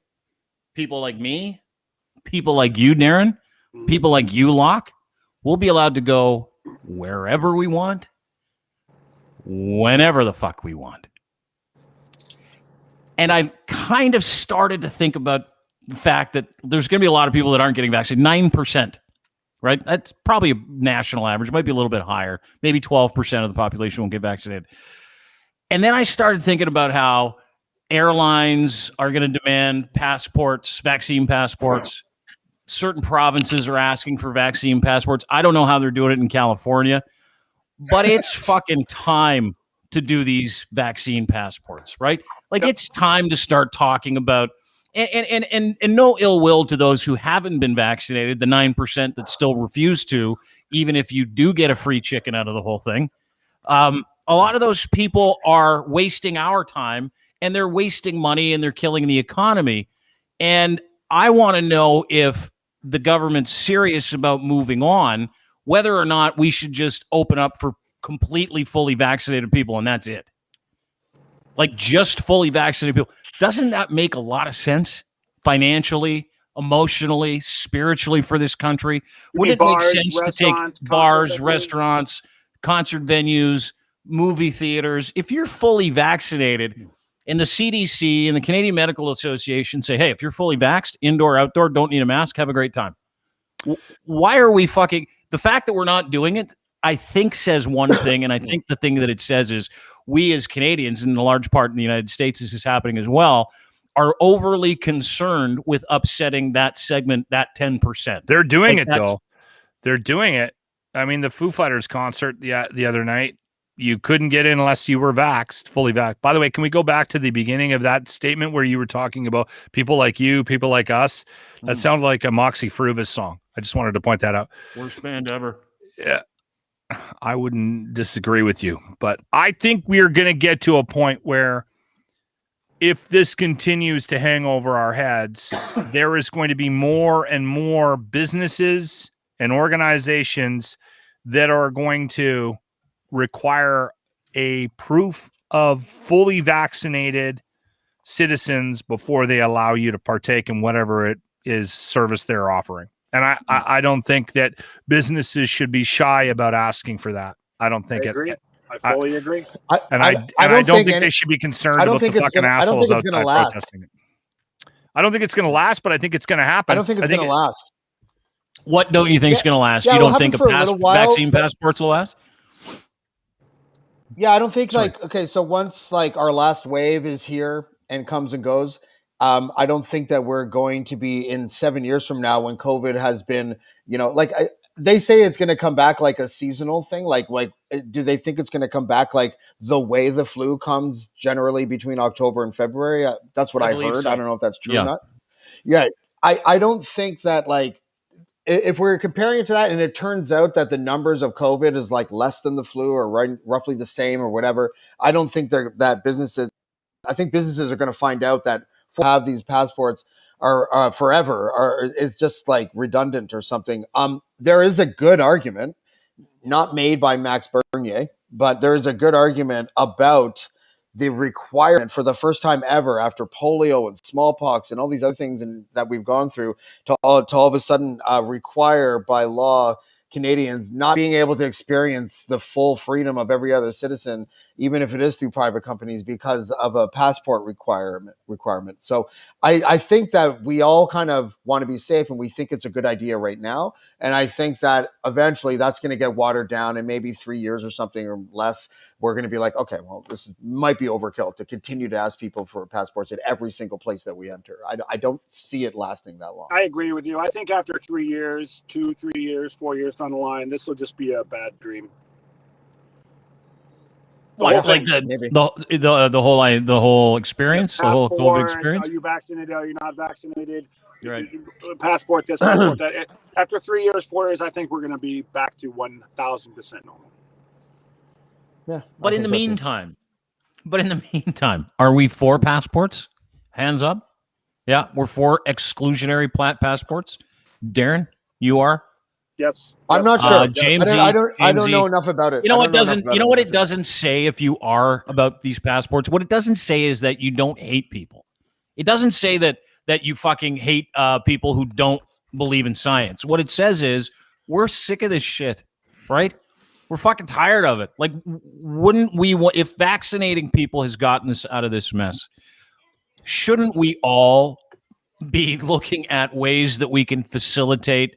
people like me, people like you, Darren, people like you, Locke, we'll be allowed to go wherever we want, whenever the fuck we want. And I've kind of started to think about the fact that there's going to be a lot of people that aren't getting vaccinated. 9%, right? That's probably a national average. It might be a little bit higher. Maybe 12% of the population won't get vaccinated. And then I started thinking about how airlines are going to demand passports, vaccine passports. Certain provinces are asking for vaccine passports. I don't know how they're doing it in California, but it's fucking time to do these vaccine passports, right? Like it's time to start talking about and no ill will to those who haven't been vaccinated, the 9% that still refuse to, even if you do get a free chicken out of the whole thing. A lot of those people are wasting our time and they're wasting money and they're killing the economy. And I want to know if the government's serious about moving on, whether or not we should just open up for completely fully vaccinated people and that's it. Like just fully vaccinated people. Doesn't that make a lot of sense financially, emotionally, spiritually for this country? Wouldn't it make sense to take bars, restaurants, concert venues, movie theaters? If you're fully vaccinated and the CDC and the Canadian Medical Association say, hey, if you're fully vaxxed, indoor, outdoor, don't need a mask, have a great time. Why are we fucking... The fact that we're not doing it, I think says one thing, and I think the thing that it says is we as Canadians, and in a large part in the United States this is happening as well, are overly concerned with upsetting that segment, that 10%. They're doing it, though. They're doing it. I mean, the Foo Fighters concert the other night, you couldn't get in unless you were vaxxed, fully vaxxed. By the way, can we go back to the beginning of that statement where you were talking about people like you, people like us? That sounded like a Moxie Fruvis song. I just wanted to point that out. Worst band ever. Yeah. I wouldn't disagree with you, but I think we are going to get to a point where if this continues to hang over our heads, there is going to be more and more businesses and organizations that are going to require a proof of fully vaccinated citizens before they allow you to partake in whatever it is service they're offering. And I don't think that businesses should be shy about asking for that. I don't think I fully agree. I don't think they should be concerned about the fucking assholes outside protesting it. I don't think it's going to last, but I think it's going to happen. I don't think it's going to last. What don't you think is going to last? Yeah, you don't think vaccine passports will last? Yeah, I don't think so once our last wave is here and comes and goes, I don't think that we're going to be in 7 years from now when COVID has been, they say it's going to come back like a seasonal thing. Like, do they think it's going to come back like the way the flu comes generally between October and February? That's what I heard. So. I don't know if that's true or not. Yeah. I don't think that if we're comparing it to that and it turns out that the numbers of COVID is less than the flu or roughly the same or whatever, I don't think that businesses are going to find out that have these passports are forever or is just redundant or something. There is a good argument, not made by Max Bernier, but there is a good argument about the requirement for the first time ever after polio and smallpox and all these other things that we've gone through to all of a sudden require by law Canadians not being able to experience the full freedom of every other citizen, even if it is through private companies, because of a passport requirement. So I think that we all kind of want to be safe and we think it's a good idea right now. And I think that eventually that's going to get watered down in maybe 3 years or something or less. We're going to be like, okay, well, this might be overkill to continue to ask people for passports at every single place that we enter. I don't see it lasting that long. I agree with you. I think after 3 years, 2, 3 years, 4 years down the line, this will just be a bad dream. The whole experience, the whole COVID experience. Are you vaccinated? Are you not vaccinated? You're right. Passport this, passport that. After 3 years, 4 years, I think we're going to be back to 1,000% normal. Yeah, but in the meantime, are we for passports? Hands up. Yeah, we're for exclusionary passports. Darren, You are? Yes. I'm not sure. James, I don't know enough about it. You know what it doesn't say if you are about these passports? What it doesn't say is that you don't hate people. It doesn't say that you fucking hate people who don't believe in science. What it says is we're sick of this shit, right? We're fucking tired of it. Like, wouldn't we, if vaccinating people has gotten us out of this mess, shouldn't we all be looking at ways that we can facilitate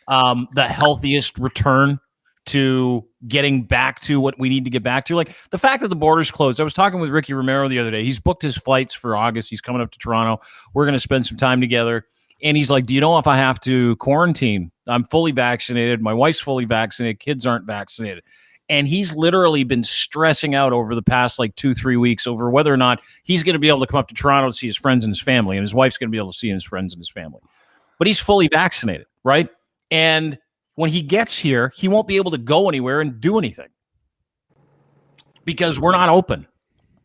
the healthiest return to getting back to what we need to get back to? Like, the fact that the border's closed. I was talking with Ricky Romero the other day. He's booked his flights for August. He's coming up to Toronto. We're going to spend some time together. And he's like, do you know if I have to quarantine? I'm fully vaccinated. My wife's fully vaccinated. Kids aren't vaccinated. And he's literally been stressing out over the past like 2-3 weeks over whether or not he's going to be able to come up to Toronto to see his friends and his family. And his wife's going to be able to see his friends and his family. But he's fully vaccinated, right? And when he gets here, he won't be able to go anywhere and do anything because we're not open,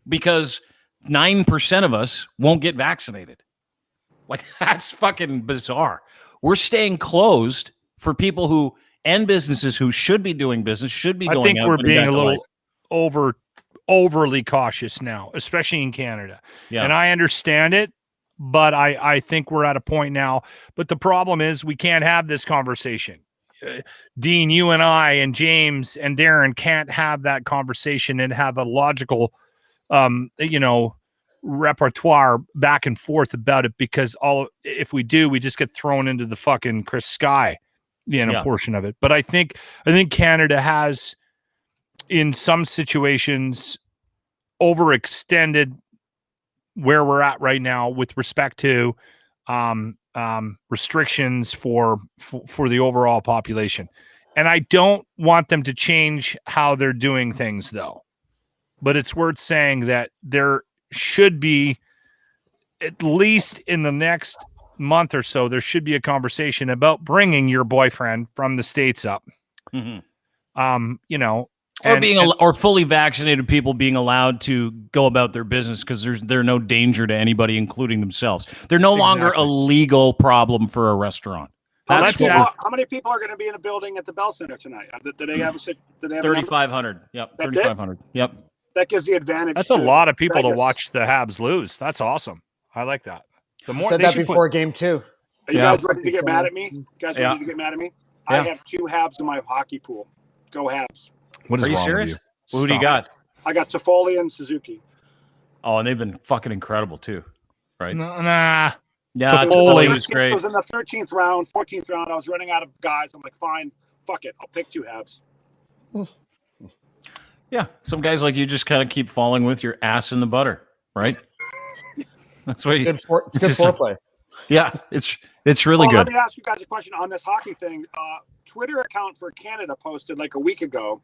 because 9% of us won't get vaccinated. Like, that's fucking bizarre. We're staying closed for people who, and businesses who should be doing business, should be going out. I think we're being a little overly cautious now, especially in Canada. Yeah. And I understand it, but I think we're at a point now. But the problem is we can't have this conversation. Dean, you and I and James and Darren can't have that conversation and have a logical, repertoire back and forth about it, because if we do, we just get thrown into the fucking Chris Sky, portion of it. But I think Canada has, in some situations, overextended where we're at right now with respect to restrictions for the overall population. And I don't want them to change how they're doing things, though. But it's worth saying that there should be, at least in the next month or so, there should be a conversation about bringing your boyfriend from the States up. Mm-hmm. Or fully vaccinated people being allowed to go about their business because they're no danger to anybody, including themselves. They're no longer a legal problem for a restaurant. How many people are going to be in a building at the Bell Center tonight? Do they have 3,500. Yep, 3,500. Yep. That gives the advantage. That's a lot of people to watch the Habs lose. That's awesome. I like that. The more said that before game 2. Are you guys ready to get mad at me? I have 2 Habs in my hockey pool. Go Habs. What is Are you serious? Well, who do you got? I got Toffoli and Suzuki. Oh, and they've been fucking incredible too, right? Nah. Yeah, Toffoli was great. It was in the 13th round, 14th round. I was running out of guys. I'm like, fine, fuck it. I'll pick 2 Habs. Yeah, some guys like you just kind of keep falling with your ass in the butter, right? That's what it's good foreplay. Yeah, it's really good. Let me ask you guys a question on this hockey thing. Twitter account for Canada posted like a week ago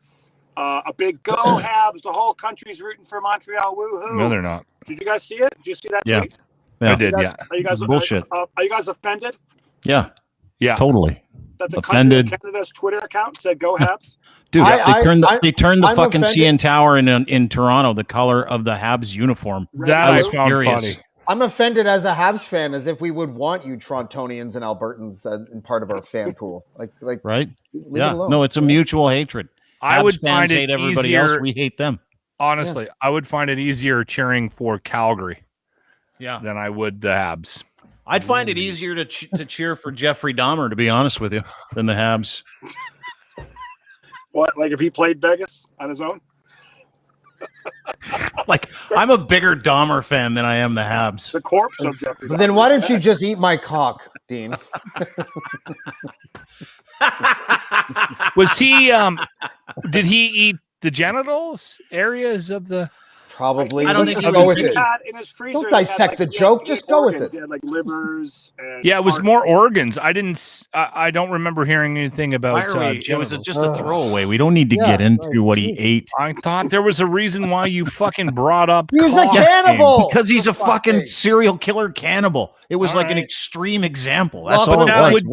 a big go Habs. The whole country's rooting for Montreal. Woohoo! No, they're not. Did you guys see it? Did you see that tweet? Yeah, I did. Are you guys bullshit? Are you guys offended? Yeah, totally. That the offended. Country of Canada's Twitter account said "Go Habs." Dude, they turned the fucking CN Tower in Toronto the color of the Habs uniform. That I found funny. I'm offended as a Habs fan, as if we would want you Torontonians and Albertans in part of our fan pool. Like right? Yeah, no, it's a mutual hatred. I would find it hate everybody easier, else. We hate them. Honestly, I would find it easier cheering for Calgary, than I would the Habs. I'd find it easier to cheer for Jeffrey Dahmer, to be honest with you, than the Habs. What? Like if he played Vegas on his own? Like, I'm a bigger Dahmer fan than I am the Habs. The corpse of Jeffrey Dahmer. Then why don't you just eat my cock, Dean? Was he? Did he eat the genitals areas of the? Probably. I don't think go with it. In his freezer, don't dissect the joke. Just go with it. He had like livers. And it was more organs. I don't remember hearing anything about. It was just a throwaway. We don't need to get into what he ate. I thought there was a reason why you fucking brought up. He was a cannibal. Because he's a fucking serial killer cannibal. It was an extreme example. That's all. That would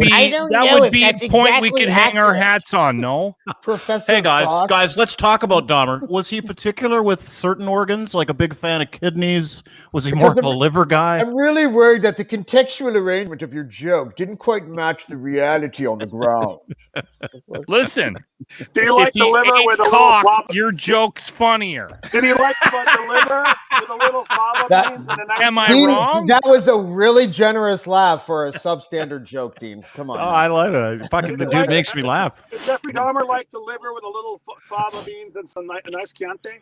be a point we could hang our hats on. No, Professor. Hey guys, let's talk about Dahmer. Was he particular with certain organs organs? Like a big fan of kidneys? Was he more of a liver guy? I'm really worried that the contextual arrangement of your joke didn't quite match the reality on the ground. Listen, Did he like if the you liver ate with a little cock, flop? your joke's funnier. Did he like the liver with a little fava beans and a nice? Am I Dean, wrong? that was a really generous laugh for a substandard joke, Dean. Come on. Oh, I love it. Fucking the dude makes me laugh. Did Jeffrey Dahmer like the liver with a little fava beans and some a nice Chianti?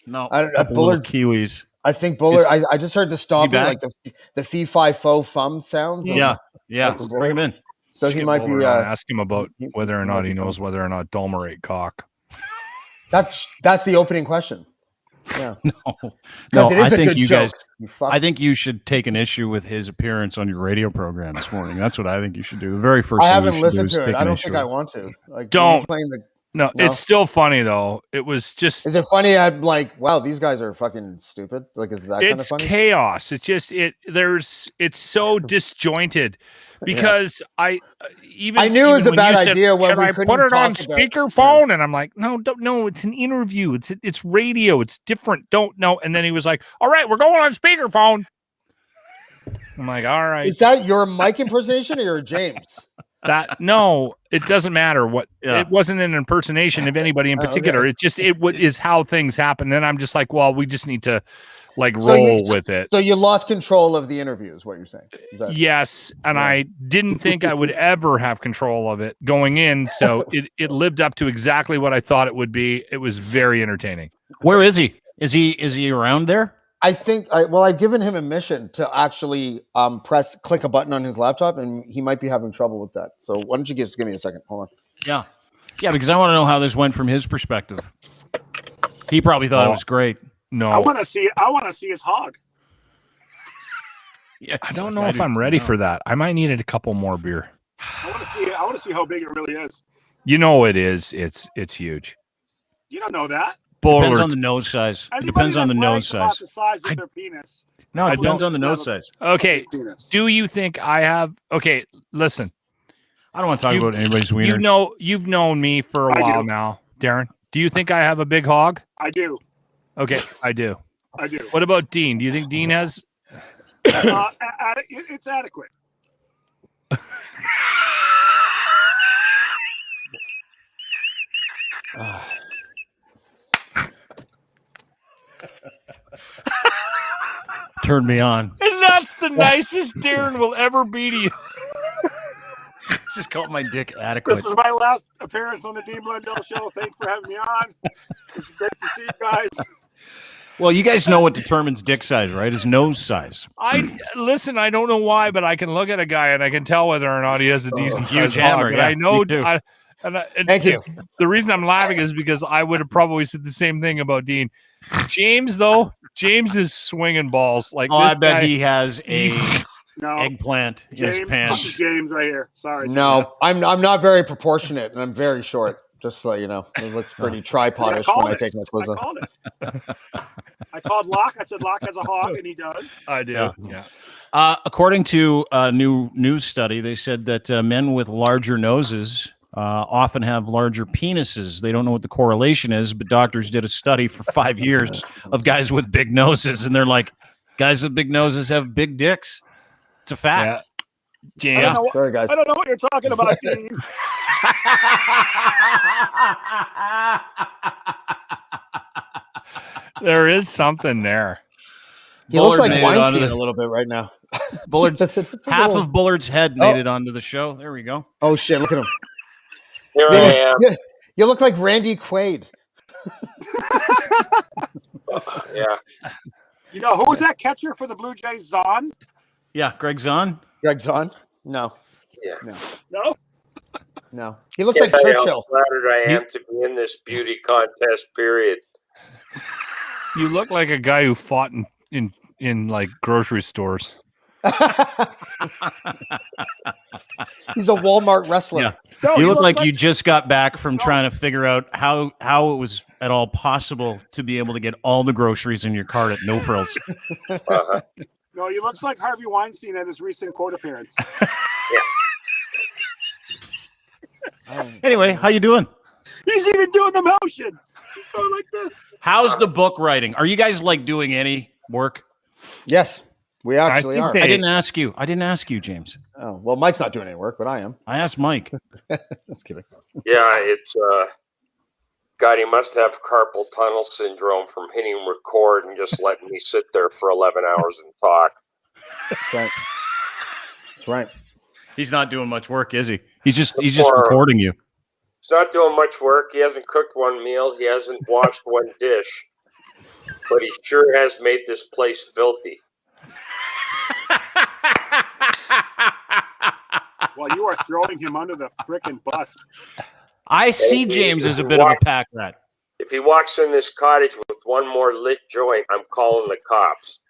No, I don't know. Bullard Kiwis. I think Bullard. I just heard the stomping, back? like the fee fi fo fum sounds. Yeah. Bring him in. So he might be. Ask him about whether or not he knows whether or not Dahmer ate cock. That's the opening question. Yeah. No, it is I a think good you joke. guys. I think you should take an issue with his appearance on your radio program this morning. That's what I think you should do. The very first. I thing haven't you should listened do is to it. take I an don't issue think with I it. want to. Like, Don't. No, it's still funny though. It was just. Is it funny? I'm like, wow, these guys are fucking stupid. Like, is that kind of It's funny? chaos. It's just it's so disjointed because I knew it was a when bad you said, idea when should we I couldn't put it on talk about- speakerphone? And I'm like, no, it's an interview. It's radio. It's different. Don't know. And then he was like, all right, we're going on speakerphone. I'm like, all right. Is that your mic impersonation or your James? No, it doesn't matter what. Yeah. It wasn't an impersonation of anybody in particular. Okay. It just is how things happen. And I'm just like, well, we just need to roll with it. So you lost control of the interview, is what you're saying? Yes, and I didn't think I would ever have control of it going in. So it lived up to exactly what I thought it would be. It was very entertaining. Where is he? Is he around there? I think. I've given him a mission to actually click a button on his laptop, and he might be having trouble with that. So why don't you just give me a second? Hold on. Yeah, because I want to know how this went from his perspective. He probably thought it was great. No, I want to see his hog. Yeah, I don't know if I'm ready for that. I might need a couple more beer. I want to see how big it really is. You know it is. It's huge. You don't know that. Depends on the nose size. It depends on the nose size. The size of their penis. No, it depends on the nose size. Okay. Do you think I have? Okay, listen. I don't want to talk about anybody's wiener. You've known me for a while now, Darren. Do you think I have a big hog? I do. Okay, I do. I do. What about Dean? Do you think Dean has? It's adequate. Turned me on. And that's the nicest Darren will ever be to you. Just called my dick adequate. This is my last appearance on the Dean Blundell Show. Thanks for having me on. It's great to see you guys. Well, you guys know what determines dick size, right? Is nose size. Listen. I don't know why, but I can look at a guy and I can tell whether or not he has a decent size hog. Yeah, I know. Thank you. The reason I'm laughing is because I would have probably said the same thing about Dean. James, though, James is swinging balls. Like, I bet he has a No. eggplant in his pants. James right here. Sorry. No, I'm not very proportionate, and I'm very short. Just so you know, it looks pretty tripodish when I take my clothes off. Called it. I called Locke. I said Locke has a hog, and he does. I do. Yeah. According to a new news study, they said that men with larger noses often have larger penises. They don't know what the correlation is, but doctors did a study for 5 years of guys with big noses, and they're like, guys with big noses have big dicks. It's a fact. Yeah. Sorry, guys. I don't know what you're talking about, Dean. There is something there. He looks Bullard like made it onto Weinstein the- a little bit right now. Bullard's half of Bullard's head made Oh. it onto the show. There we go. Oh shit! Look at him. Here I am. You look like Randy Quaid. Yeah. You know, who was that catcher for the Blue Jays? Zahn? Yeah, Greg Zahn. Greg Zahn? No. Yeah. No? No. He looks Can't like tell you Churchill. How flattered I am to be in this beauty contest period. You look like a guy who fought in like grocery stores. He's a Walmart wrestler. Yeah. No, You he look looks like you just got back from trying to figure out how it was at all possible to be able to get all the groceries in your cart at no frills. Uh-huh. No, he looks like Harvey Weinstein at his recent court appearance. Anyway, how you doing? He's even doing the motion. He's going like this. How's the book writing? Are you guys like doing any work? Yes, we actually are. I didn't ask you. James. Oh, well, Mike's not doing any work, but I am. I asked Mike. Just kidding. Yeah, it's God, he must have carpal tunnel syndrome from hitting record and just letting me sit there for 11 hours and talk. Right. That's right. He's not doing much work, is he? He's just recording you. He's not doing much work. He hasn't cooked one meal. He hasn't washed one dish. But he sure has made this place filthy. Well, you are throwing him under the frickin' bus. I see James as a bit of a pack rat. If he walks in this cottage with one more lit joint, I'm calling the cops.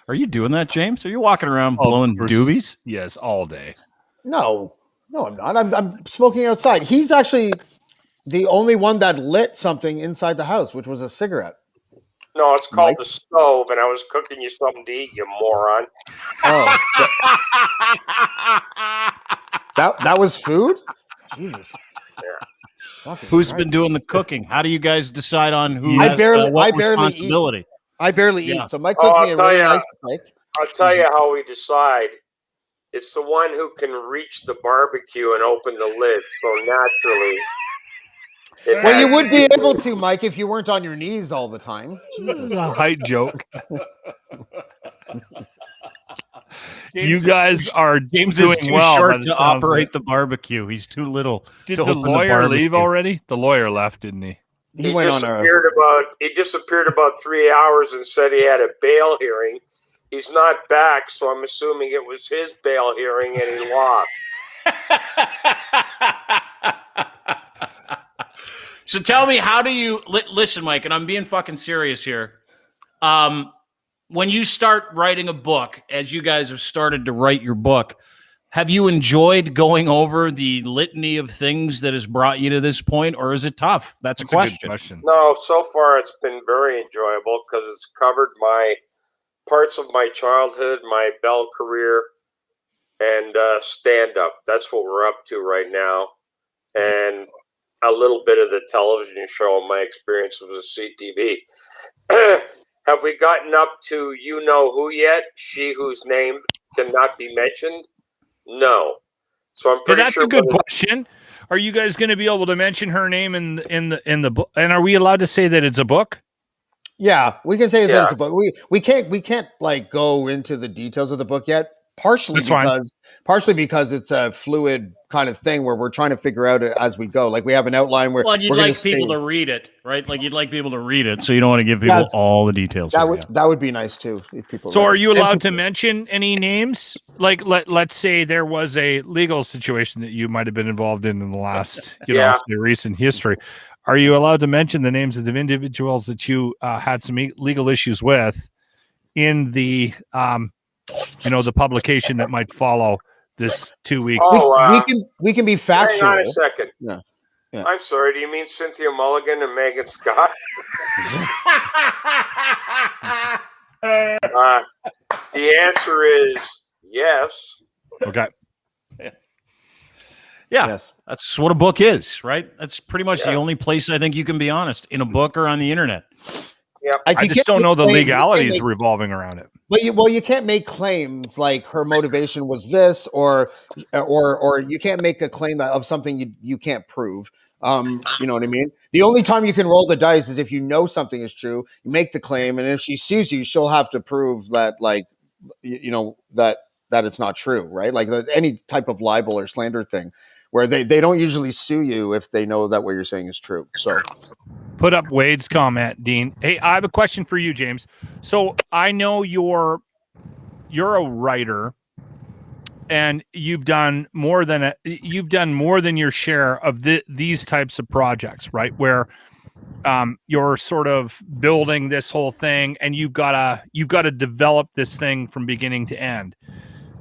Are you doing that, James? Are you walking around blowing doobies? Yes, all day. No, I'm not. I'm smoking outside. He's actually the only one that lit something inside the house, which was a cigarette. No, it's called the stove, and I was cooking you something to eat, you moron. Oh, that was food? Jesus. Yeah. Who's been doing the cooking? How do you guys decide on who has what responsibility? Eat. I barely eat, so Mike cooked me a really nice steak. I'll tell you how we decide. It's the one who can reach the barbecue and open the lid. So naturally. Well, you would be able to, Mike, if you weren't on your knees all the time. Jesus. A height joke. You guys are James doing is too well short to operate the barbecue. He's too little. Did the lawyer leave already? The lawyer left, didn't he? He disappeared about 3 hours and said he had a bail hearing. He's not back, so I'm assuming it was his bail hearing and he lost. So tell me, how do you listen, Mike? And I'm being fucking serious here. When you start writing a book, as you guys have started to write your book, have you enjoyed going over the litany of things that has brought you to this point, or is it tough? That's a question. Good question. No, so far it's been very enjoyable because it's covered my parts of my childhood, my Bell career, and stand-up. That's what we're up to right now. And a little bit of the television show, my experience with CTV. Have we gotten up to you know who yet? She whose name cannot be mentioned? No. So I'm pretty sure. That's a good question. Are you guys going to be able to mention her name in the book? And are we allowed to say that it's a book? Yeah, we can say that it's a book. We can't like go into the details of the book yet. Partially because it's a fluid kind of thing where we're trying to figure out it as we go. Like we have an outline where you'd like people to read it, right? Like you'd like people to read it, so you don't want to give people all the details. That would be nice too if people. So, are you allowed to mention any names? Like let's say there was a legal situation that you might have been involved in the last, say recent history. Are you allowed to mention the names of the individuals that you had some legal issues with in the the publication that might follow this 2 week? We can be factual. Hang on a second. Yeah. I'm sorry. Do you mean Cynthia Mulligan and Megan Scott? The answer is yes. Okay. Yeah, yes. That's what a book is, right? That's pretty much the only place I think you can be honest, in a book or on the internet. Yeah, I just don't know the legalities revolving around it. But you can't make claims like her motivation was this, or you can't make a claim of something you can't prove. You know what I mean? The only time you can roll the dice is if you know something is true. You make the claim, and if she sues you, she'll have to prove that, like, that it's not true, right? Like any type of libel or slander thing, where they don't usually sue you if they know that what you're saying is true. So. Put up Wade's comment, Dean. Hey, I have a question for you, James. So I know you're a writer, and you've done more than your share of these types of projects, right? Where you're sort of building this whole thing, and you've got to develop this thing from beginning to end.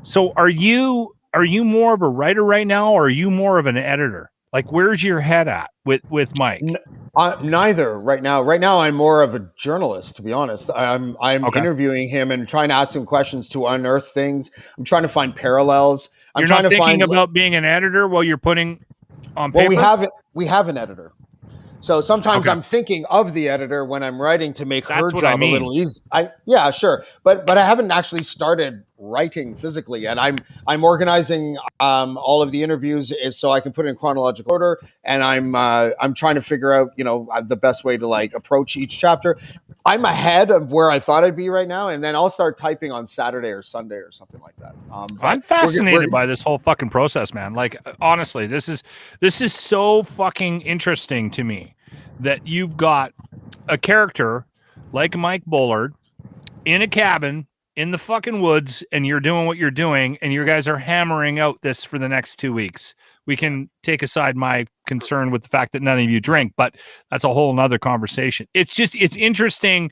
So are you more of a writer right now, or are you more of an editor? Like, where's your head at with Mike? Neither right now. Right now, I'm more of a journalist, to be honest. I'm interviewing him and trying to ask him questions to unearth things. I'm trying to find parallels. You're not thinking about being an editor while you're putting on paper? Well, we have an editor. So sometimes I'm thinking of the editor when I'm writing to make her job a little easy. Yeah, sure, but I haven't actually started writing physically yet. I'm organizing all of the interviews so I can put it in chronological order, and I'm trying to figure out the best way to like approach each chapter. I'm ahead of where I thought I'd be right now, and then I'll start typing on Saturday or Sunday or something like that. I'm fascinated by this whole fucking process, man. Like, honestly, this is so fucking interesting to me that you've got a character like Mike Bullard in a cabin in the fucking woods, and you're doing what you're doing, and you guys are hammering out this for the next 2 weeks. We can take aside my concern with the fact that none of you drink, but that's a whole nother conversation. It's interesting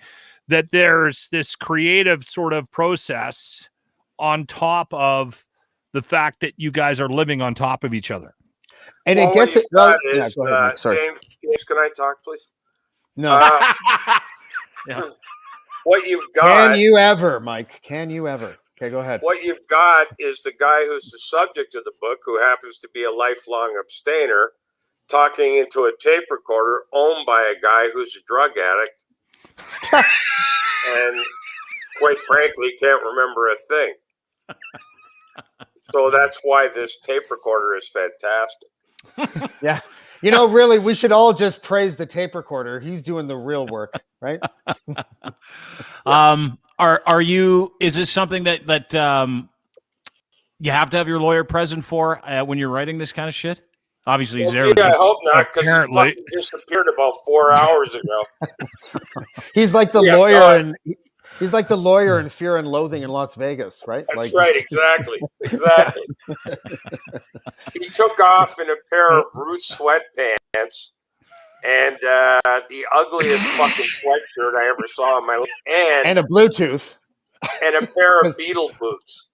that there's this creative sort of process on top of the fact that you guys are living on top of each other. And it gets it. Well, yeah, go ahead, Mike. Sorry. James, can I talk, please? No. Yeah. What you've got. Can you ever, Mike? Can you ever? Okay, go ahead. What you've got is the guy who's the subject of the book, who happens to be a lifelong abstainer, talking into a tape recorder owned by a guy who's a drug addict. And quite frankly, can't remember a thing. So that's why this tape recorder is fantastic. Yeah. Really, we should all just praise the tape recorder. He's doing the real work, right? Are you? Is this something that you have to have your lawyer present for when you're writing this kind of shit? Obviously, he's there. I hope not, because he fucking disappeared about 4 hours ago. He's like the lawyer, and he's like the lawyer in Fear and Loathing in Las Vegas, right? That's right, exactly. He took off in a pair of Roots sweatpants and the ugliest fucking sweatshirt I ever saw in my life, and a Bluetooth, and a pair of Beetle boots.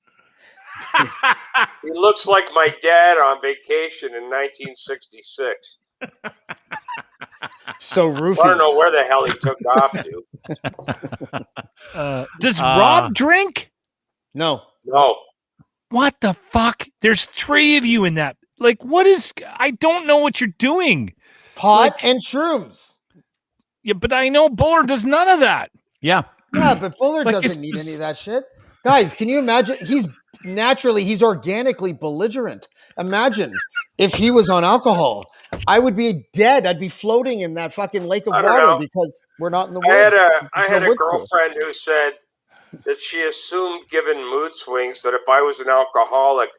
He looks like my dad on vacation in 1966. So Rufus. I don't know where the hell he took off to. Does Rob drink? No. What the fuck? There's 3 of you in that. Like, what is? I don't know what you're doing. Pot and shrooms. Yeah, but I know Bullard does none of that. Yeah, but Bullard doesn't need any of that shit. Guys, can you imagine? He's organically belligerent. Imagine if he was on alcohol. I would be dead. I'd be floating in that fucking lake of water because we're not in the woods. I had a girlfriend who said that she assumed, given mood swings, that if I was an alcoholic,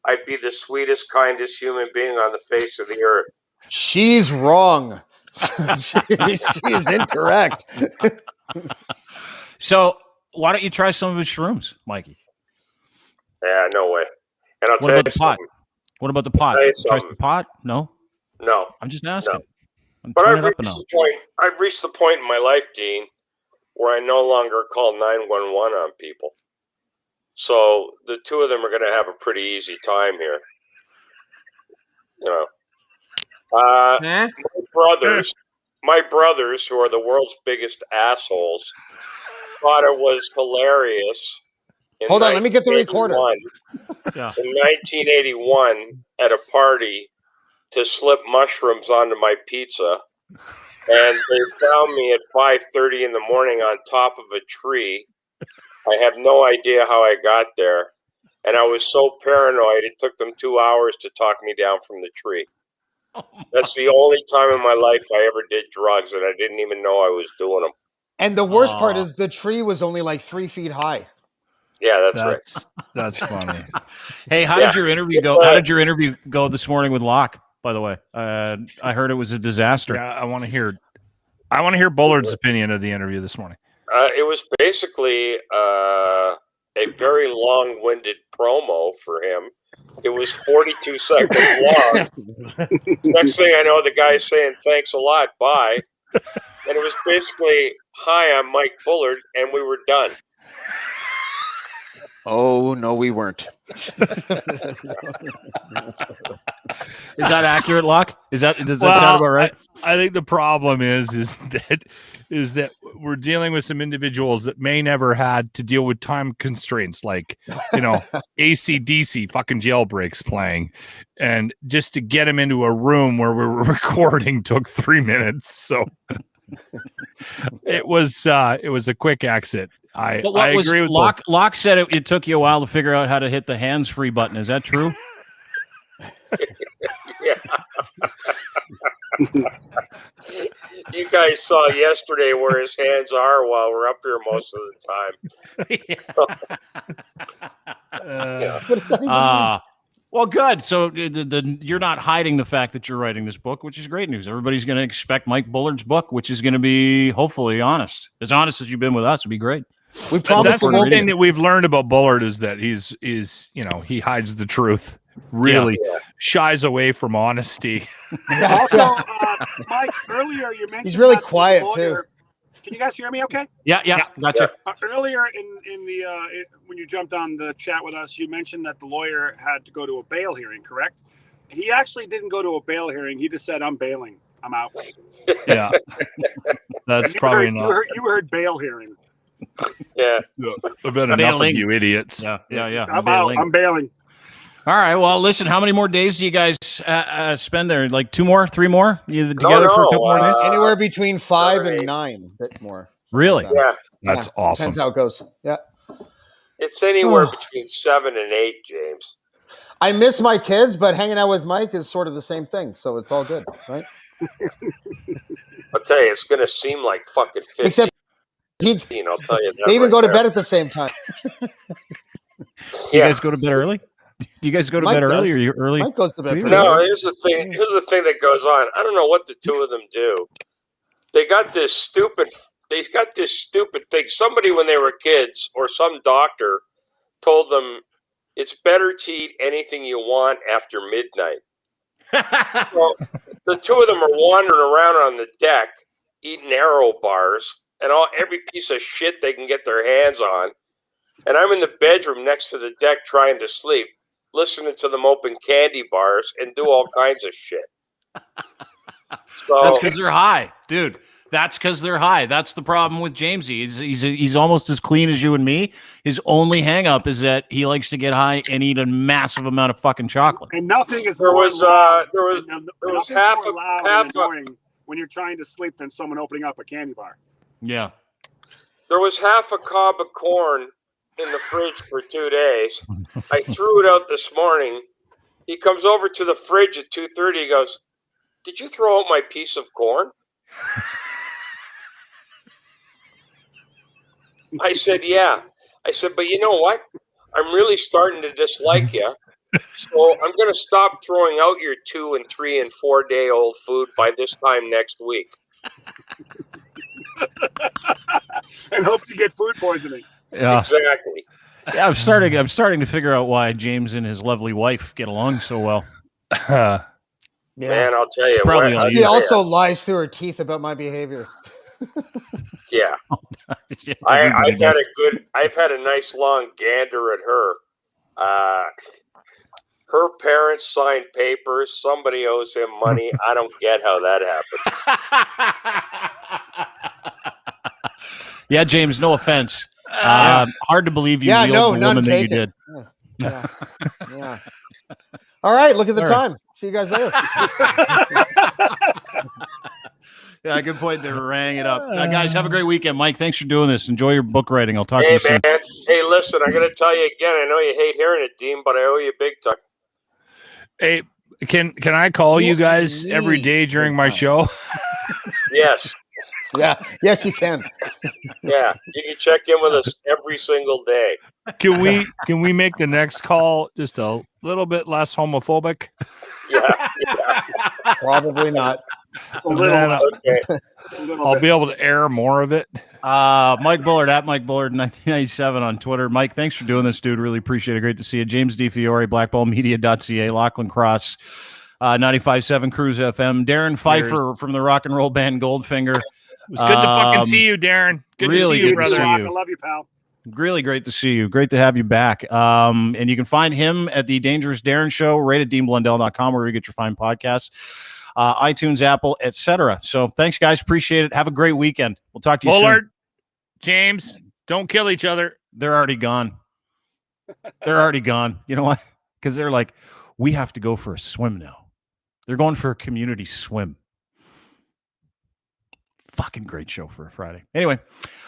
I'd be the sweetest, kindest human being on the face of the earth. She's wrong. she is incorrect. So why don't you try some of his shrooms, Mikey? Yeah, no way. And I'll what tell about you the pot? something. What about the pot? Try some pot? No. I'm just asking. No. But I've reached the point in my life, Dean, where I no longer call 911 on people. So the two of them are going to have a pretty easy time here. My brothers, who are the world's biggest assholes, thought it was hilarious. Hold on, let me get the recorder. In 1981, at a party, to slip mushrooms onto my pizza, and they found me at 5:30 in the morning on top of a tree. I have no idea how I got there, and I was so paranoid it took them 2 hours to talk me down from the tree. That's the only time in my life I ever did drugs, and I didn't even know I was doing them. And the worst part is the tree was only like 3 feet high. Yeah, that's right. That's funny. Hey, how did your interview go? How did your interview go this morning with Locke? By the way, I heard it was a disaster. Yeah, I want to hear Bullard's opinion of the interview this morning. It was basically a very long-winded promo for him. It was 42 seconds long. Next thing I know, the guy's saying, "Thanks a lot, bye." And it was basically, "Hi, I'm Mike Bullard," and we were done. Oh, no, we weren't. Is that accurate, Locke? Does that sound about right? I think the problem is that we're dealing with some individuals that may never had to deal with time constraints, like, AC/DC fucking jailbreaks playing. And just to get him into a room where we were recording took 3 minutes. So it was a quick exit. I agree with Locke said it took you a while to figure out how to hit the hands-free button. Is that true? Yeah. You guys saw yesterday where his hands are while we're up here most of the time. What does that even mean? Well, good. So you're not hiding the fact that you're writing this book, which is great news. Everybody's going to expect Mike Bullard's book, which is going to be hopefully honest as you've been with us. Would be great. We promise. That's one thing that we've learned about Bullard is that he hides the truth. Really shies away from honesty. Also, Mike, earlier you mentioned he's really that the quiet lawyer, too. Can you guys hear me? Okay. Yeah. Gotcha. Earlier in the when you jumped on the chat with us, you mentioned that the lawyer had to go to a bail hearing. Correct? He actually didn't go to a bail hearing. He just said, "I'm bailing. I'm out." Yeah. That's probably not. You heard bail hearing. Yeah. I've had enough of you idiots. Yeah. I'm out. I'm bailing. All right. Well, listen. How many more days do you guys spend there? Like 2 more, 3 more? You together for a couple more days? Anywhere between 5 and 9, a bit more. Really? Yeah. That's awesome. Depends how it goes. Yeah. It's anywhere between 7 and 8, James. I miss my kids, but hanging out with Mike is sort of the same thing, so it's all good, right? I'll tell you, it's going to seem like fucking 15. Except I'll tell you that. they even right go to there. bed at the same time. You guys go to bed early? Do you guys go to Mike bed early? does. Or you early? Mike goes to bed. pretty No, early. here's the thing. Here's the thing that goes on. I don't know what the two of them do. They got this stupid thing. Somebody, when they were kids, or some doctor, told them it's better to eat anything you want after midnight. Well, the two of them are wandering around on the deck eating Aero bars and every piece of shit they can get their hands on. And I'm in the bedroom next to the deck trying to sleep, listening to them open candy bars and do all kinds of shit. So That's because they're high, dude. That's because they're high. That's the problem with Jamesy. He's almost as clean as you and me. His only hang up is that he likes to get high and eat a massive amount of fucking chocolate. And nothing is there more was loud, there was nothing's half more loud a and annoying when you're trying to sleep than someone opening up a candy bar. Yeah. There was half a cob of corn in the fridge for 2 days. I threw it out this morning. He comes over to the fridge at 2:30. He goes, "Did you throw out my piece of corn?" I said, "Yeah." I said, "But you know what? I'm really starting to dislike you. So I'm going to stop throwing out your 2 and 3 and 4 day old food by this time next week." And hope to get food poisoning. Yeah. Exactly. Yeah, I'm starting to figure out why James and his lovely wife get along so well. Yeah. Man, I'll tell you. Probably what, all She also lies through her teeth about my behavior. yeah. I've had a nice long gander at her. Her parents signed papers. Somebody owes him money. I don't get how that happened. Yeah, James, no offense. Hard to believe you wheeled the woman that you did. Yeah. All right, look at the time. See you guys later. Yeah, good point to rang it up. Guys, have a great weekend. Mike, thanks for doing this. Enjoy your book writing. I'll talk to you soon. Hey, man. Hey, listen, I'm going to tell you again. I know you hate hearing it, Dean, but I owe you big time. Hey, can I call you guys every day during my show? Yes. Yeah. Yes, you can. Yeah, you can check in with us every single day. Can we make the next call just a little bit less homophobic? Yeah. Probably not. Okay. I'll be able to air more of it. Mike Bullard at Mike Bullard 1997 on Twitter. Mike, thanks for doing this, dude. Really appreciate it. Great to see you. James DeFiore, blackballmedia.ca, Lachlan Cross, 95.7 Cruise FM. Darren Pfieffer from the rock and roll band Goldfinger. It was good to fucking see you, Darren. Good really to see you, good to brother. see you. I love you, pal. Really great to see you. Great to have you back. And you can find him at the Dangerous Darren Show right at DeanBlundell.com, where you get your fine podcasts. iTunes, Apple, etc. So thanks, guys. Appreciate it. Have a great weekend. We'll talk to you Bullard, soon. James, don't kill each other. They're already gone. They're already gone. You know why? Because they're like, we have to go for a swim now. They're going for a community swim. Fucking great show for a Friday. Anyway,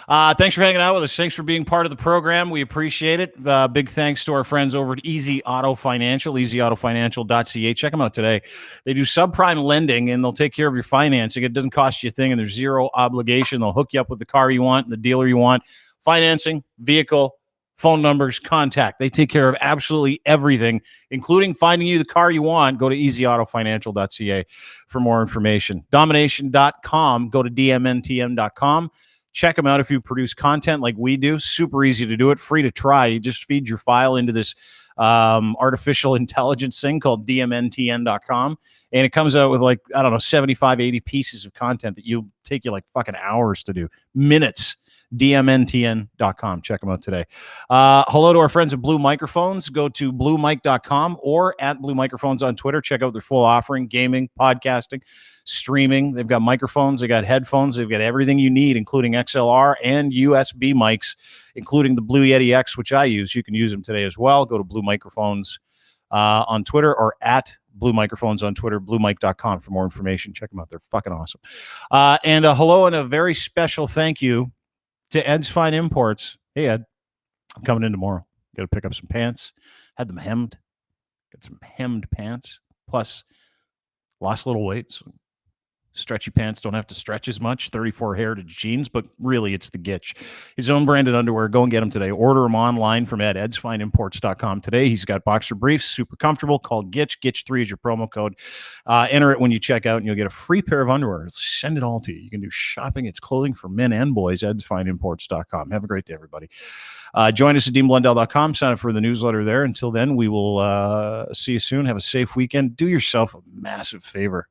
thanks for hanging out with us. Thanks for being part of the program. We appreciate it. Big thanks to our friends over at Easy Auto Financial, easyautofinancial.ca. Check them out today. They do subprime lending, and they'll take care of your financing. It doesn't cost you a thing, and there's zero obligation. They'll hook you up with the car you want, the dealer you want, financing, vehicle, phone numbers, contact. They take care of absolutely everything, including finding you the car you want. Go to easyautofinancial.ca for more information. Domination.com. Go to dmntm.com. Check them out if you produce content like we do. Super easy to do it. Free to try. You just feed your file into this artificial intelligence thing called dmntn.com. And it comes out with 75, 80 pieces of content that you take you like fucking hours to do. Minutes. dmntn.com. Check them out today. Hello to our friends at Blue Microphones. Go to bluemic.com or at Blue Microphones on Twitter. Check out their full offering, gaming, podcasting, streaming. They've got microphones. They got headphones. They've got everything you need, including XLR and USB mics, including the Blue Yeti X, which I use. You can use them today as well. Go to Blue Microphones on Twitter or at Blue Microphones on Twitter, bluemic.com for more information. Check them out. They're fucking awesome. And a hello and a very special thank you to Ed's Fine Imports. Hey, Ed, I'm coming in tomorrow. Got to pick up some pants. Had them hemmed. Got some hemmed pants. Plus, lost a little weight. So stretchy pants don't have to stretch as much. 34 heritage jeans, but really it's the Gitch. His own branded underwear. Go and get them today. Order them online from Ed, edsfineimports.com today. He's got boxer briefs, super comfortable, called Gitch. Gitch3 is your promo code. Enter it when you check out, and you'll get a free pair of underwear. Send it all to you. You can do shopping. It's clothing for men and boys, edsfineimports.com. Have a great day, everybody. Join us at deanblundell.com. Sign up for the newsletter there. Until then, we will see you soon. Have a safe weekend. Do yourself a massive favor.